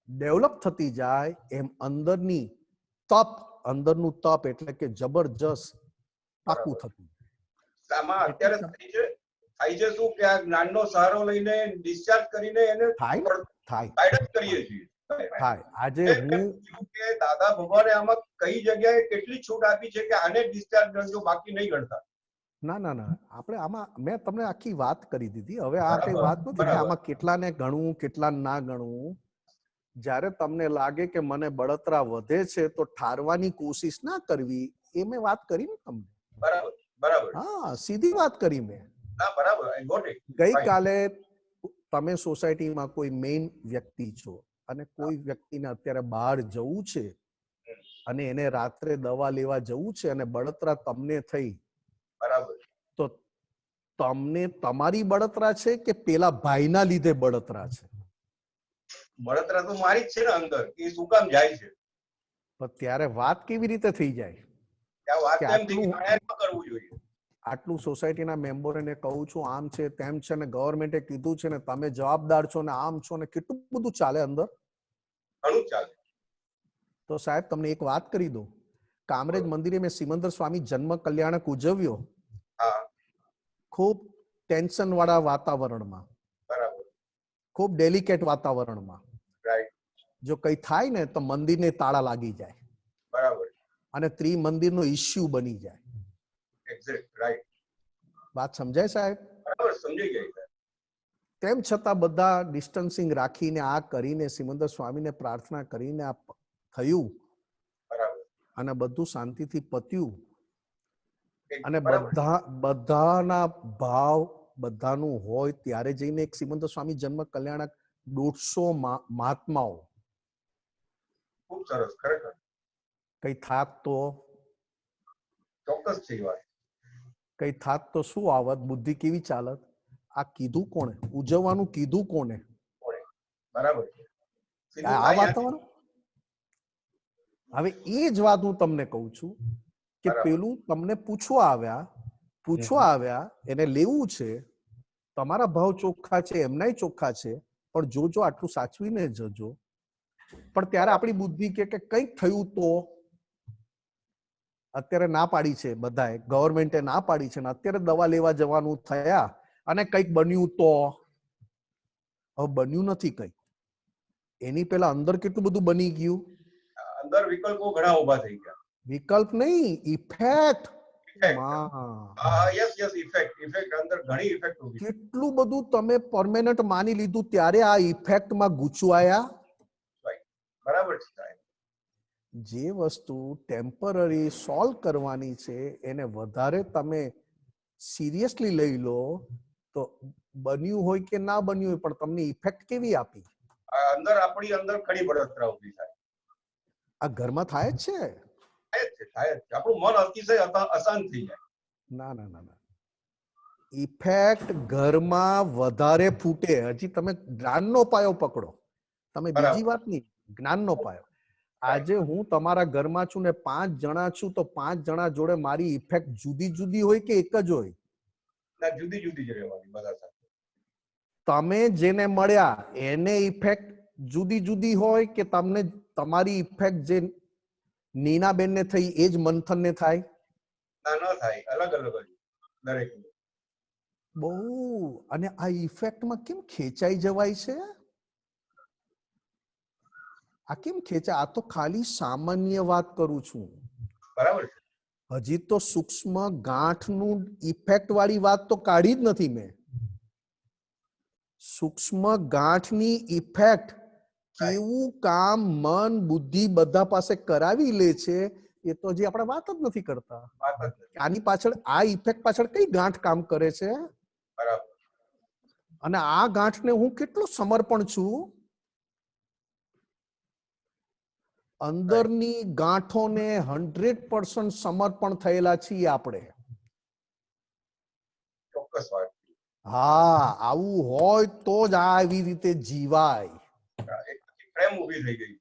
ડેવલપ થતી જાય એમ અંદરનું તપ એટલે કે જબરજસ્ત પાકું થતું. આમાં અત્યારે થાય છે શું કે આ જ્ઞાનનો સહારો લઈને ડિસ્ચાર્જ કરીને એને ગાઈડન્સ કરીએ છીએ. આજે હું કે દાદા ભગવાને આમાં કઈ જગ્યાએ કેટલી છૂટ આપી છે કે આને ડિસ્ચાર્જ કરજો, બાકી નહીં ગણતા. ના આપણે આમાં મેં તમને આખી વાત કરી દીધી. હવે આ કઈ વાત નથી કે આમાં કેટલાને ગણવું કેટલા ના ગણવું. જ્યારે તમને લાગે કે મને બળતરા વધે છે તો ઠારવાની કોશિશ ના કરવી, એ મેં વાત કરી ને તમને. બરાબર. હા, સીધી વાત કરી મેં. ના બરાબર, આઈ ગોટ ઇટ. ગઈકાલે તમે સોસાયટીમાં કોઈ મેઇન વ્યક્તિ છો અને કોઈ વ્યક્તિને અત્યારે બહાર જવું છે અને એને રાત્રે દવા લેવા જવું છે અને બળતરા તમને થઈ, બરાબર. તો તમને તમારી બળતરા છે કે પેલા ભાઈના લીધે બળતરા છે? બળતરા તો મારી જ છે ને અંદર, એ શું કામ જાય છે? પણ ત્યારે વાત કેવી રીતે થઈ જાય ત્યાં વાત કે કેમ થઈ કે આયા ન કરવું જોઈએ? આટલું સોસાયટીના મેમ્બરોને કહું છું આમ છે તેમ છે ને ગવર્મેન્ટે કીધું છે ને તમે જવાબદાર છો ને આમ છો ને કેટલું બધું ચાલે અંદર. ઘણું ચાલે. તો સાહેબ તમને એક વાત કરી દઉં, કામરેજ મંદિરે મેં સિમંદર સ્વામી જન્મ કલ્યાણક ઉજવ્યો, હા ખૂબ ટેન્શન વાળા વાતાવરણમાં, બરાબર. ખૂબ ડેલિકેટ વાતાવરણમાં. રાઈટ. જો કઈ થાય ને તો મંદિરને તાળા લાગી જાય બરાબર. અને ત્રિમંદિરનો ઇસ્યુ બની જાય. એક્ઝેક્ટ. રાઈટ. વાત સમજાય સાહેબ? બરાબર, સમજી ગઈ સાહેબ. તેમ છતાં બધા ડિસ્ટન્સિંગ રાખીને આ કરીને સિમંદર સ્વામીને પ્રાર્થના કરીને આ થયું બરાબર. અને બધું શાંતિથી પત્યું અને બરાબર. બધાના ભાવ બધાનું હોય ત્યારે જઈને એક સિમંદર સ્વામી જન્મ કલ્યાણક 150 મહાત્માઓ ખૂબ સરસ, ખરેખર કઈ થાત તો ચોક્કસ છે એ વાત. કઈ થાત તો શું આવત, બુદ્ધિ કેવી ચાલત? આ કીધું કોણે? ઉજવવાનું કીધું કોને? બરાબર છે. સીધું આ થાય વાતાવરણ. હવે એ જ વાત હું તમને કહું છું કે બરાબર. પેલું તમને પૂછવા આવ્યા એને લેવું છે, તમારા ભાવ ચોખ્ખા છે, એમનાય ચોખ્ખા છે, પણ જોજો આટલું સાચવીને જજો. પણ ત્યારે આપણી બુદ્ધિ કે કંઈક થયું તો, અત્યારે ના પાડી છે બધાએ, ગવર્મેન્ટે ના પાડી છે ને અત્યારે દવા લેવા જવાનું થયા અને કંઈક બન્યું તો. હવે બન્યું નથી કંઈ, એની પહેલા અંદર કેટલું બધું બની ગયું. અંદર વિકલ્પો ઘણા ઉભા થઈ ગયા. વિકલ્પ નહીં, ઇફેક્ટ. યસ યસ, ઇફેક્ટ અંદર ઘણી ઇફેક્ટ ઉભી. કેટલું બધું તમે પરમેનન્ટ માની લીધું ત્યારે આ ઇફેક્ટમાં ગૂંચવાયા. બરાબર છે સાહેબ. જે વસ્તુ ટેમ્પરરી સોલ્વ કરવાની છે એને વધારે તમે સિરિયસલી લઈ લો તો બન્યું હોય કે ના બન્યું હોય પણ તમને ઇફેક્ટ કેવી આપી. અંદર આપણી અંદર ઘણી બળતરા ઉભી થાય. આ ઘરમાં થાય જ છે. થાય જ છે. આપણું મન અતિશય અશાંત થઈ જાય. ના ના ના ના, ઇફેક્ટ ઘરમાં વધારે ફૂટે. હજી તમે જ્ઞાનનો પાયો પકડો, તમે બીજી વાત નહીં, જ્ઞાનનો પાયો. આજે હું તમારા ઘરમાં છું ને 5 જણા છું તો 5 જણા જોડે મારી ઇફેક્ટ જુદી જુદી હોય કે એક જ હોય? ના, જુદી જુદી જ રહેવાની બધા સાથે. તમે જેને મળ્યા એને ઇફેક્ટ જુદી જુદી હોય કે તમને તમારી ઇફેક્ટ જે નીનાબેન ને થઈ એ જ મંથન ને થાય? ના, ન થાય, અલગ અલગ જ દરેક. બહુ. અને આ ઇફેક્ટમાં કેમ ખેંચાઈ જવાય છે? આ કેમ ખેંચાય? આ તો ખાલી સામાન્ય વાત કરું છું. બરાબર છે. હજી તો સૂક્ષ્મ ગાંઠનું ઇફેક્ટ વાળી વાત તો કાઢી જ નથી મેં. સૂક્ષ્મ ગાંઠની ઇફેક્ટ કેવું કામ મન બુદ્ધિ બધા પાસે કરાવી લે છે એ તો હજી આપણે વાત જ નથી કરતા. આની પાછળ, આ ઇફેક્ટ પાછળ કઈ ગાંઠ કામ કરે છે? બરાબર. અને આ ગાંઠને હું કેટલું સમર્પણ છું. અંદરની ગાંઠોને 100% સમર્પણ થયેલા છીએ આપણે. ચોક્કસ વાત. હા, આવું હોય તો જ આવી રીતે જીવાય. પ્રેમ ઊભી થઈ ગઈ.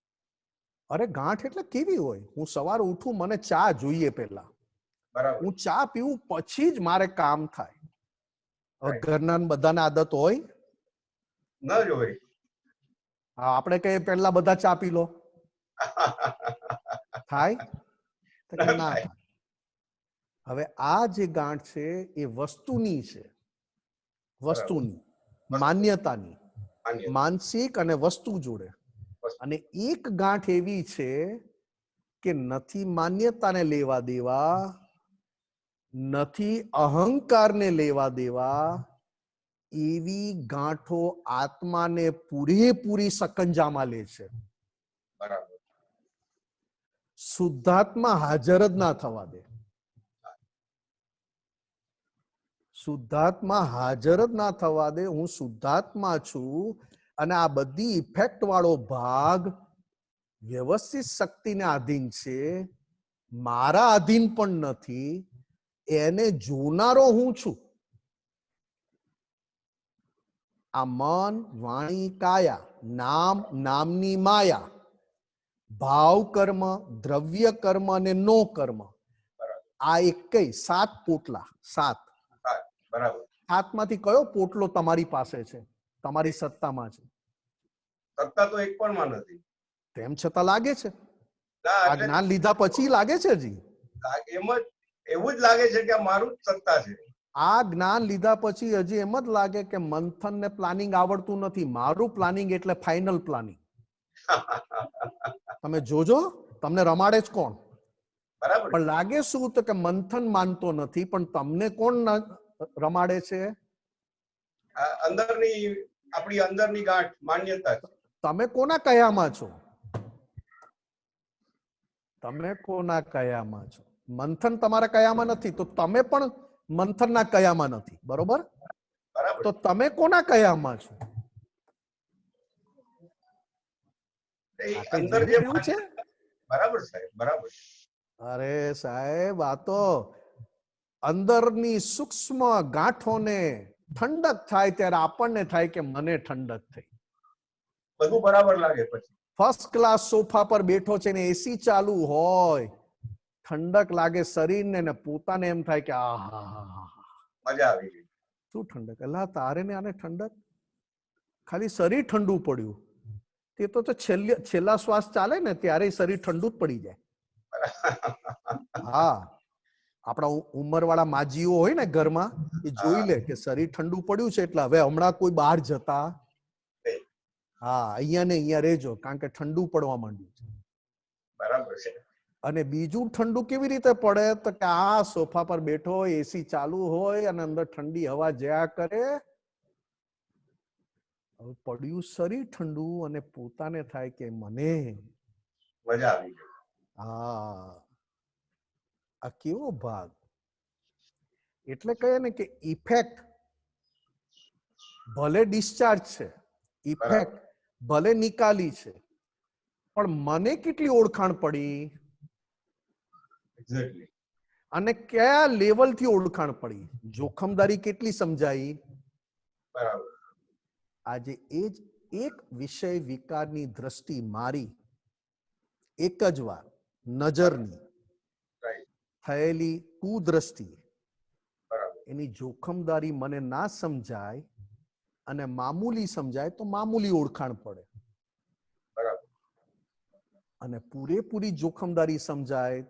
અરે ગાંઠ એટલે કેવી હોય? હું સવારે ઉઠું, મને ચા જોઈએ પેલા. બરાબર. હું ચા પીવું પછી જ મારે કામ થાય. ઘરના બધાને આદત હોય ન જ હોય. હા, આપણે કહીએ પહેલા બધા ચા પી લો, થાય ના થાય. હવે આ જે ગાંઠ છે એ વસ્તુની છે, વસ્તુની, માન્યતાની, માનસિક અને વસ્તુ જોડે. અને એક ગાંઠ એવી છે કે નથી માન્યતાને લેવા દેવા, નથી અહંકારને લેવા દેવા, એવી ગાંઠો આત્માને પૂરેપૂરી સકંજામાં લે છે. બરાબર. શુદ્ધાત્મા હાજર જ ના થવા દે. શુદ્ધાત્મા હાજર જ ના થવા દે. હું શુદ્ધાત્મા છું અને આ બધી ઇફેક્ટ વાળો ભાગ વ્યવસ્થિત શક્તિને આધીન છે, મારા આધીન પણ નથી. એને જોનારો હું છું. આ મન, વાણી, કાયા, નામ, નામની માયા, ભાવ કર્મ, દ્રવ્ય કર્મ અને નો કર્મ, આ એકેય 7 પોટલા. 7 બરાબર. 7 માંથી કયો પોટલો તમારી પાસે છે, તમારી સત્તામાં છે? સત્તા તો એક પણ માં નથી. તેમ છતાં લાગે છે. ના, આ જ્ઞાન લીધા પછી લાગે છે જી. એમ જ એવું જ લાગે છે કે આ મારું જ સત્તા છે. આ જ્ઞાન લીધા પછી હજી એમ જ લાગે કે મંથન ને પ્લાનિંગ આવડતું નથી. મારું પ્લાનિંગ એટલે ફાઇનલ પ્લાનિંગ. તમે જોજો, તમને રમાડે જ કોણ? બરાબર. પણ લાગે શું તો કે મંથન માનતો નથી, પણ તમને કોણ રમાડે છે? અંદરની આપણી અંદરની ગાંઠ માન્યતા. તમે કોના કયામાં છો? તમે કોના કયામાં છો? મંથન તમારા કયામાં નથી, તો તમે પણ મંથનના કયામાં નથી. બરોબર? બરાબર. તો તમે કોના કયામાં છો? અંદર જે છે. બરાબર સાહેબ, બરાબર. અરે સાહેબ, આ તો અંદરની સૂક્ષ્મ ગાંઠોને ઠંડક થાય ત્યારે આપણને થાય કે મને ઠંડક થઈ. બધું બરાબર લાગે. પછી ફર્સ્ટ ક્લાસ સોફા પર બેઠો છે ને એસી ચાલુ હોય, ઠંડક લાગે શરીરને ને પોતાને એમ થાય કે આહા, મજા આવી ગઈ. શું ઠંડક! અલ્લા તારે ને આને ઠંડક, ખાલી શરીર ઠંડુ પડ્યું. તે તો છેલ્લા શ્વાસ ચાલે ને ત્યારે શરીર ઠંડુ જ પડી જાય. હા, આપણા ઉંમરવાળા માજીઓ હોય ને ઘરમાં, એ જોઈ લે કે શરીર ઠંડુ પડ્યું છે એટલે હવે હમણાં કોઈ બહાર જતા, હા, અહીંયા ને અહીંયા રહેજો કારણ કે ઠંડુ પડવા માંડ્યું છે. બરાબર છે. અને બીજું ઠંડુ કેવી રીતે પડે તો કે આ સોફા પર બેઠો હોય, એસી ચાલુ હોય અને અંદર ઠંડી હવા જયા કરે, હવે પડ્યું શરીર ઠંડુ અને પોતાને થાય કે મને મજા આવી ગઈ. હા, આ કેવો ભાગ! એટલે કહે ને કે ઇફેક્ટ ભલે ડિસ્ચાર્જ છે, ઇફેક્ટ ભલે નિકાલી છે, પણ મને કેટલી ઓળખાણ પડી અને કયા લેવલ થી ઓળખાણ પડી, જોખમદારી કેટલી સમજાઈ. બરાબર. આજે એ જ એક વિષય વિકારની દ્રષ્ટિ મારી એક જ વાર નજરની થયેલી કુદ્રષ્ટિ, એની જોખમદારી મને ના સમજાય અને મામૂલી સમજાય તો મામૂલી ઓળખાણ પડે, અને પૂરેપૂરી જોખમદારી સમજાય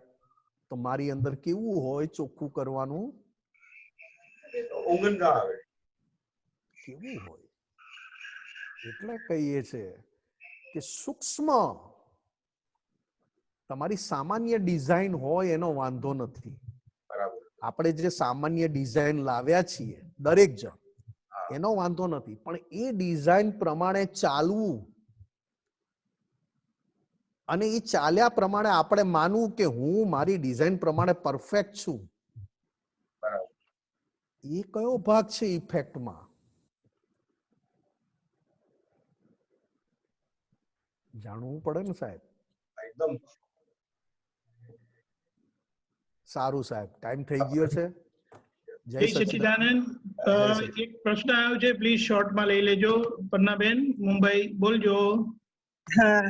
તો મારી અંદર કેવું હોય ચોખ્ખું કરવાનું, કેવું હોય. એટલે કહીએ છે કે સૂક્ષ્મ તમારી સામાન્ય ડિઝાઇન હોય એનો વાંધો નથી. આપણે જે સામાન્ય ડિઝાઇન લાવ્યા છીએ દરેક જણ, એનો વાંધો નથી, પણ એ ડિઝાઇન પ્રમાણે ચાલવું અને એ ચાલ્યા પ્રમાણે આપણે માનવું કે હું મારી ડિઝાઇન પ્રમાણે પરફેક્ટ છું, એ કયો ભાગ છે ઇફેક્ટમાં? જાણવું પડે ને સાહેબ. એકદમ સારું સાહેબ, ટાઈમ થઈ ગયો છે. જય સચ્ચિદાનંદ. એક પ્રશ્ન આવ્યો છે, પ્લીઝ શોર્ટમાં લઈ લેજો. પન્નાબેન મુંબઈ, બોલજો. હા,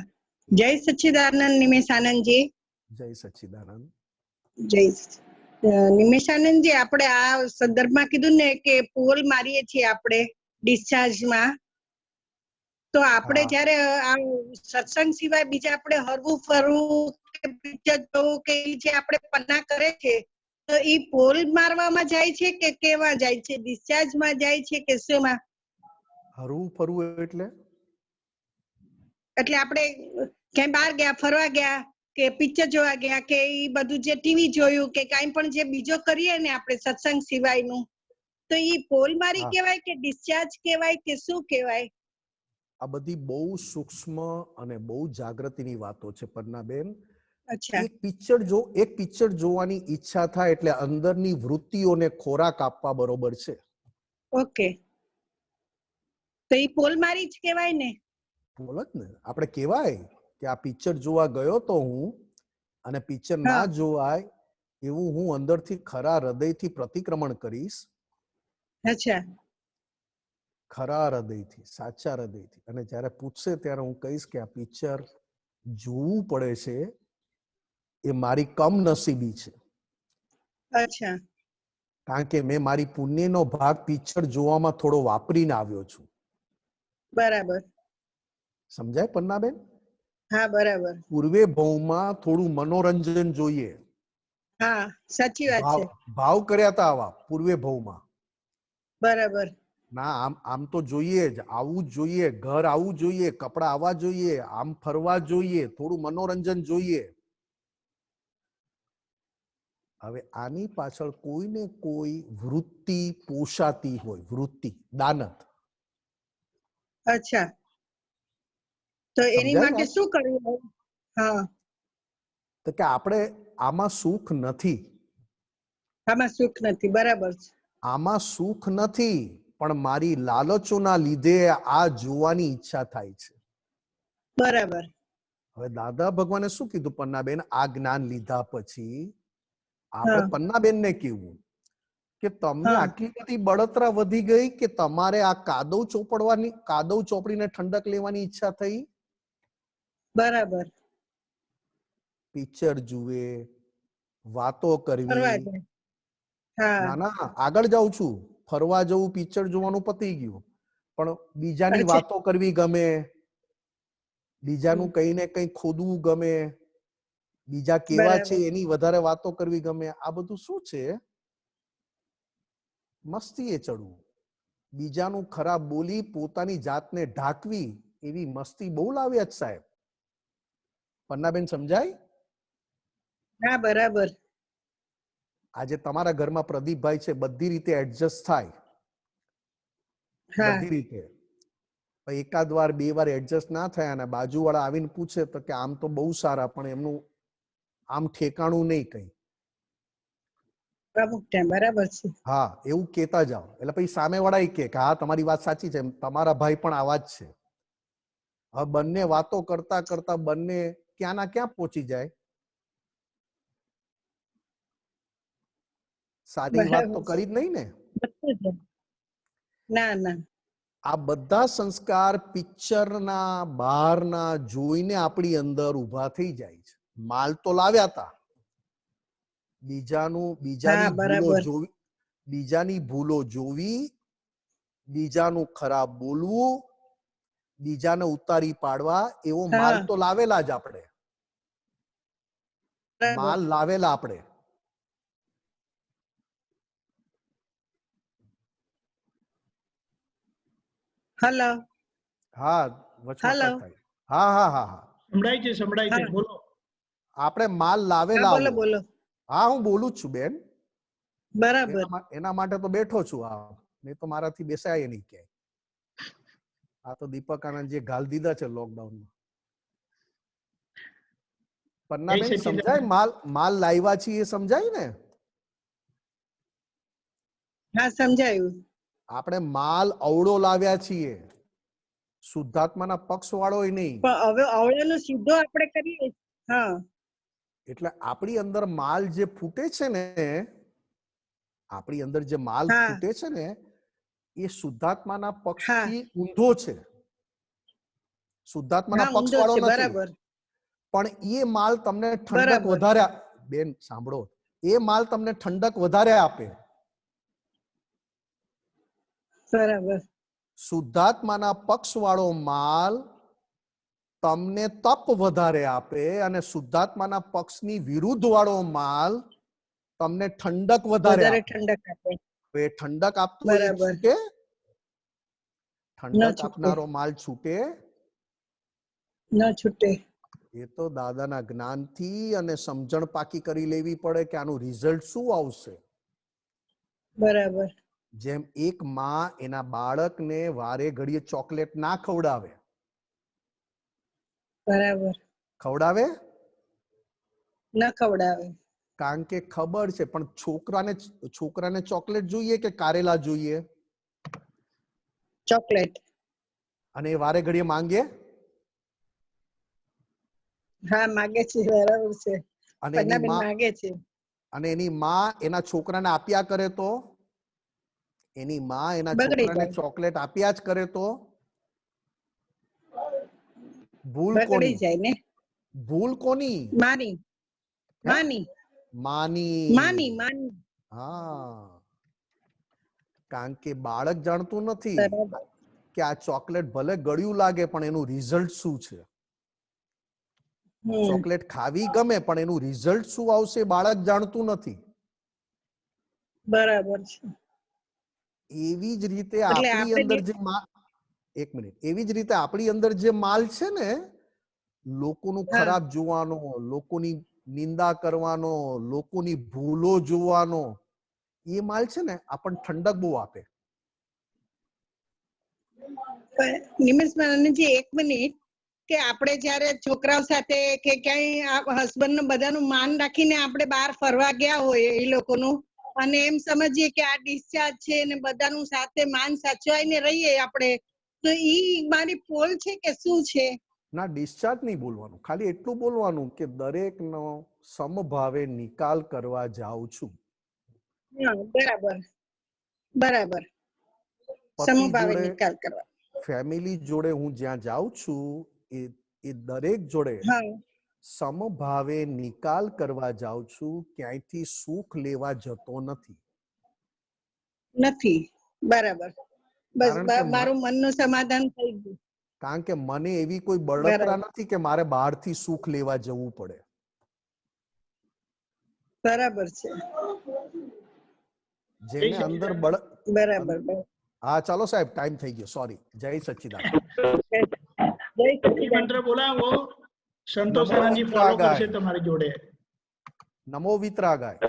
જય સચ્ચિદાનંદ નિમેશાનંદજી. જય સચ્ચિદાનંદ. જય નિમેશાનંદજી, આપણે આ સંદર્ભમાં કીધું ને કે પોલ મારીએ છીએ આપણે ડિસ્ચાર્જમાં, તો આપણે જયારે આ સત્સંગ સિવાય બીજા આપણે હરવું ફરવું કે પિક્ચર જોવું કે જે આપણે પન્ના કરે છે, તો એ પોલ મારવામાં જાય છે કે કેવા જાય છે? ડિસ્ચાર્જમાં જાય છે કે શેમાં? હરવું ફરવું એટલે આપણે ક્યાંય બહાર ગયા, ફરવા ગયા કે પિક્ચર જોવા ગયા કે એ બધું જે ટીવી જોયું કે કાંઈ પણ જે બીજો કરીએ ને આપણે સત્સંગ સિવાયનું, તો એ પોલ મારી કહેવાય કે ડિસ્ચાર્જ કહેવાય કે શું કહેવાય? આ બધી બહુ સૂક્ષ્મ અને બહુ જાગૃતિની વાતો છે પન્નાબેન. અચ્છા એક પિક્ચર જોવાની ઈચ્છા થાય એટલે અંદરની વૃત્તિઓને ખોરાક આપવા બરોબર છે. ઓકે, તો ઈ પોલમારી જ કહેવાય ને? બોલ જ ને, આપણે કહેવાય કે આ પિક્ચર જોવા ગયો તો હું, અને પિક્ચર ના જોવાય એવું હું અંદરથી ખરા હૃદયથી પ્રતિક્રમણ કરીશ. અચ્છા, ખરા હૃદયથી, સાચા હૃદયથી. અને જ્યારે પૂછશે ત્યારે હું કહીશ કે આ પિક્ચર જોવું પડે છે, એ મારી કમનસીબી છે. અચ્છા, કારણ કે મેં મારી પુણ્યનો ભાગ પિક્ચર જોવામાં થોડો વાપરીને આવ્યો છું. બરાબર. સમજાય પન્નાબેન? હા, બરાબર. પૂર્વે ભવમાં થોડું મનોરંજન જોઈએ. હા, સાચી વાત છે. ભાવ કર્યા હતા આવા પૂર્વે ભવમાં. બરાબર. ના, આમ તો જોઈએ જ, આવું જ જોઈએ, ઘર આવું જોઈએ, કપડા આવા જોઈએ, આમ ફરવા જોઈએ, થોડું મનોરંજન જોઈએ. હવે આની પાછળ કોઈને કોઈ વૃત્તિ પોષાતી હોય, વૃત્તિ દાનત. અચ્છા, તો એની માટે શું કરવું? હા, તો કે આપણે આમાં સુખ નથી. આમાં સુખ નથી, બરાબર છે. આમાં સુખ નથી, પણ મારી લાલચોના લીધે આ જોવાની ઈચ્છા થાય છે. બરાબર. હવે દાદા ભગવાને શું કીધું પન્નાબેન? આ જ્ઞાન લીધા પછી આપણે પન્નાબેન ને કેવું કે તમને આટલી બધી બળતરા વધી ગઈ કે તમારે આ કાદવ ચોપડીને ઠંડક લેવાની ઈચ્છા થઈ. બરાબર. પિક્ચર જુએ, વાતો કરવી. હા, ના, આગળ જાઉં છું. ફરવા જવું, પિક્ચર જોવાનું પતી ગયું, પણ બીજાની વાતો કરવી ગમે, બીજાનું કઈ ને કઈ ખોદવું ગમે, બીજા કેવા છે એની વધારે વાતો કરવી ગમે. આ બધું શું છે? મસ્તી એ ચડવું. બીજાનું ખરાબ બોલી પોતાની જાતને ઢાંકવી, એવી મસ્તી બહુ લાવ્યા જ સાહેબ. પન્નાબેન સમજાય? હા, બરાબર. આજે તમારા ઘરમાં પ્રદીપભાઈ છે, બધી રીતે એડજસ્ટ થાય, બધી રીતે. એકાદ વાર બે વાર એડજસ્ટ ના થયા અને બાજુવાળા આવીને પૂછે તો કે આમ તો બહુ સારા, પણ એમનું આમ ઠેકાણું નહીં કઈ. બરાબર છે. હા, એવું કેતા જાઓ એટલે પછી સામેવાળા કે હા તમારી વાત સાચી છે, તમારા ભાઈ પણ આવા જ છે. હવે બંને વાતો કરતા કરતા બંને ક્યાં ના ક્યાં પહોંચી જાય. સારી વાત તો કરી જ નહીં ને. ના ના, આ બધા સંસ્કાર પિક્ચરના બહારના જોઈને આપણી અંદર ઉભા થઈ જાય છે. માલ તો લાવ્યા હતા, બીજાની ભૂલો જોવી, બીજાનું ખરાબ બોલવું, બીજાને ઉતારી પાડવા, એવો માલ તો લાવેલા જ આપણે. માલ લાવેલા આપણે. હેલો. હા, વચમાં કટ થાય. હા હા હા હા, સંભળાય છે, બોલો. આપણે માલ લાવેલા. બોલો બોલો. હા, હું બોલું જ છું બેન. બરાબર. એના માટે તો બેઠો છું. નહીં તો મારાથી બેસાય નહીં ક્યાંય. આ તો દીપક આનંદ જે ગાલ દીધા છે લોકડાઉનમાં. પન્નાબેન સમજાય? માલ લાવ્યા છીએ એ સમજાય ને? હા, સમજાયું. આપણે માલ અવળો લાવ્યા છીએ, શુદ્ધાત્માના પક્ષ વાળો નહીં. પણ હવે અવળાનો સીધો આપણે કરીએ. હા, એટલે આપણી અંદર માલ જે ફૂટે છે ને, આપણી અંદર જે માલ ફૂટે છે ને, એ શુદ્ધાત્માના પક્ષથી ઊંધો છે. શુદ્ધાત્માના પક્ષ વાળો નથી. પણ એ માલ તમને ઠંડક વધારે, બેન સાંભળો, એ માલ તમને ઠંડક વધારે આપે. બરાબર. શુદ્ધાત્માના પક્ષ વાળો માલ તમને તપ વધારે આપે, અને શુદ્ધાત્માના પક્ષની વિરુદ્ધ વાળો માલ તમને ઠંડક વધારે આપે. ઠંડક આપતું હોય એ છૂટે? ઠંડક આપનારો માલ છૂટે? ન છૂટે. એ તો દાદાના જ્ઞાનથી અને સમજણ પાકી કરી લેવી પડે કે આનું રિઝલ્ટ શું આવશે. બરાબર. જેમ એક માં એના બાળકને વારે ઘડીએ ચોકલેટ ના ખવડાવે. બરાબર. ખવડાવે? ન ખવડાવે. કારણ કે ખબર છે, પણ છોકરાને ચોકલેટ જોઈએ કે કારેલા જોઈએ, ચોકલેટ. અને એ વારે ઘડીએ માંગે, હા માગે છે, બરાબર છે. અને પન્નાબેન માગે છે. એની માં એના છોકરાને આપ્યા કરે તો, એની માં એના બગડી છોકરાને જાય. ચોકલેટ આપ્યા જ કરે તો ભૂલ બગડી કોની? જાય ને. ભૂલ કોની? માની. હે? માની. માની. માની. માની. હા, કારણ કે બાળક જાણતું નથી બરાબર. કે આ ચોકલેટ ભલે ગળ્યું લાગે પણ એનું રિઝલ્ટ શું છે. ચોકલેટ ખાવી ગમે પણ એનું રિઝલ્ટ શું આવશે બાળક જાણતું નથી. બરાબર છે. એવી જ રીતે એટલે આપણી અંદર જે એક મિનિટ, એવી જ રીતે આપણી અંદર જે માલ છે ને, લોકોનું ખરાબ જોવાનો, લોકોની નિંદા કરવાનો, લોકોની ભૂલો જોવાનો, એ માલ છે ને આપણને ઠંડક બહુ આપે. નિમેશજી એક મિનિટ, કે આપણે જયારે છોકરાઓ સાથે કે ક્યાંય હસબન્ડ નું બધાનું માન રાખીને આપણે બહાર ફરવા ગયા હોય એ લોકોનું, અને એમ સમજીએ કે આ ડિસ્ચાર્જ છે ને બધાનું સાથે માન સાચવાઈને રહીએ આપણે, તો ઈ મારી પોલ છે કે શું છે? ના, ડિસ્ચાર્જ નહીં બોલવાનું, ખાલી એટલું બોલવાનું કે દરેકનો સમભાવે નિકાલ કરવા જાઉં છું. બરાબર બરાબર. સમભાવે નિકાલ કરવા. ફેમિલી જોડે હું જ્યાં જાઉં છું એ દરેક જોડે સમભાવે નિકાલ કરવા જાઉં છું, ક્યાંયથી સુખ લેવા જતો નથી. બરાબર. બસ મારું મનનું સમાધાન થઈ ગયું. કારણ કે મને એવી કોઈ બળતરા નથી કે મારે બહારથી સુખ લેવા જવું પડે. બરાબર છે. જેને અંદર બરાબર. હા ચાલો સાહેબ, ટાઈમ થઈ ગયો, સોરી. જય સચ્ચિદાનંદ. મંત્ર બોલાવો, સંતોષ આનંદજી ફોલો કરશે તમારી જોડે. નમો વિતરાગાય.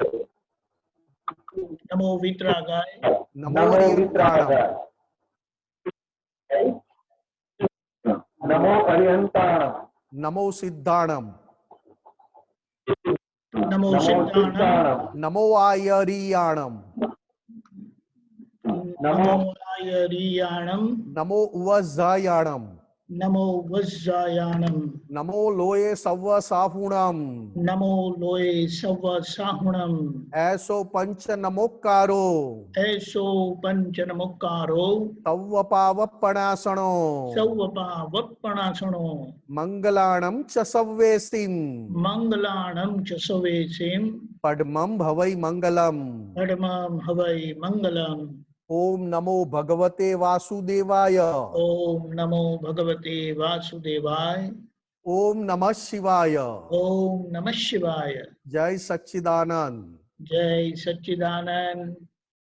નમો વિતરાગાય. નમો અરિયંતાણમ. નમો અરિયંતાણમ. નમો સિદ્ધાણમ. નમો સિદ્ધાણમ. નમો આયરિયાણમ. નમો આયરિયાણમ. નમો ઉવઝાયાણમ. નમો વજ્જાયાણમ. નમો લોયે સવ્વ સાહુણમ. નમો લોયે સવ્વ સાહુણમ. એસો પંચ નમોકારો. એસો પંચ નમોકારો. સવ્વપાવપણાસણો. સવ્વપાવપણાસણો. મંગલાણમ ચ સવ્વેસિમ. મંગલાણમ ચ સવ્વેસિમ. પડમમ ભવૈ મંગલમ. પડમમ હવૈ મંગલમ. ઓમ નમો ભગવતે વાસુદેવાય. ઓમ નમો ભગવતે વાસુદેવાય. ઓમ નમઃ શિવાય. ઓમ નમઃ શિવાય. જય સચ્ચિદાનંદ. જય સચ્ચિદાનંદ.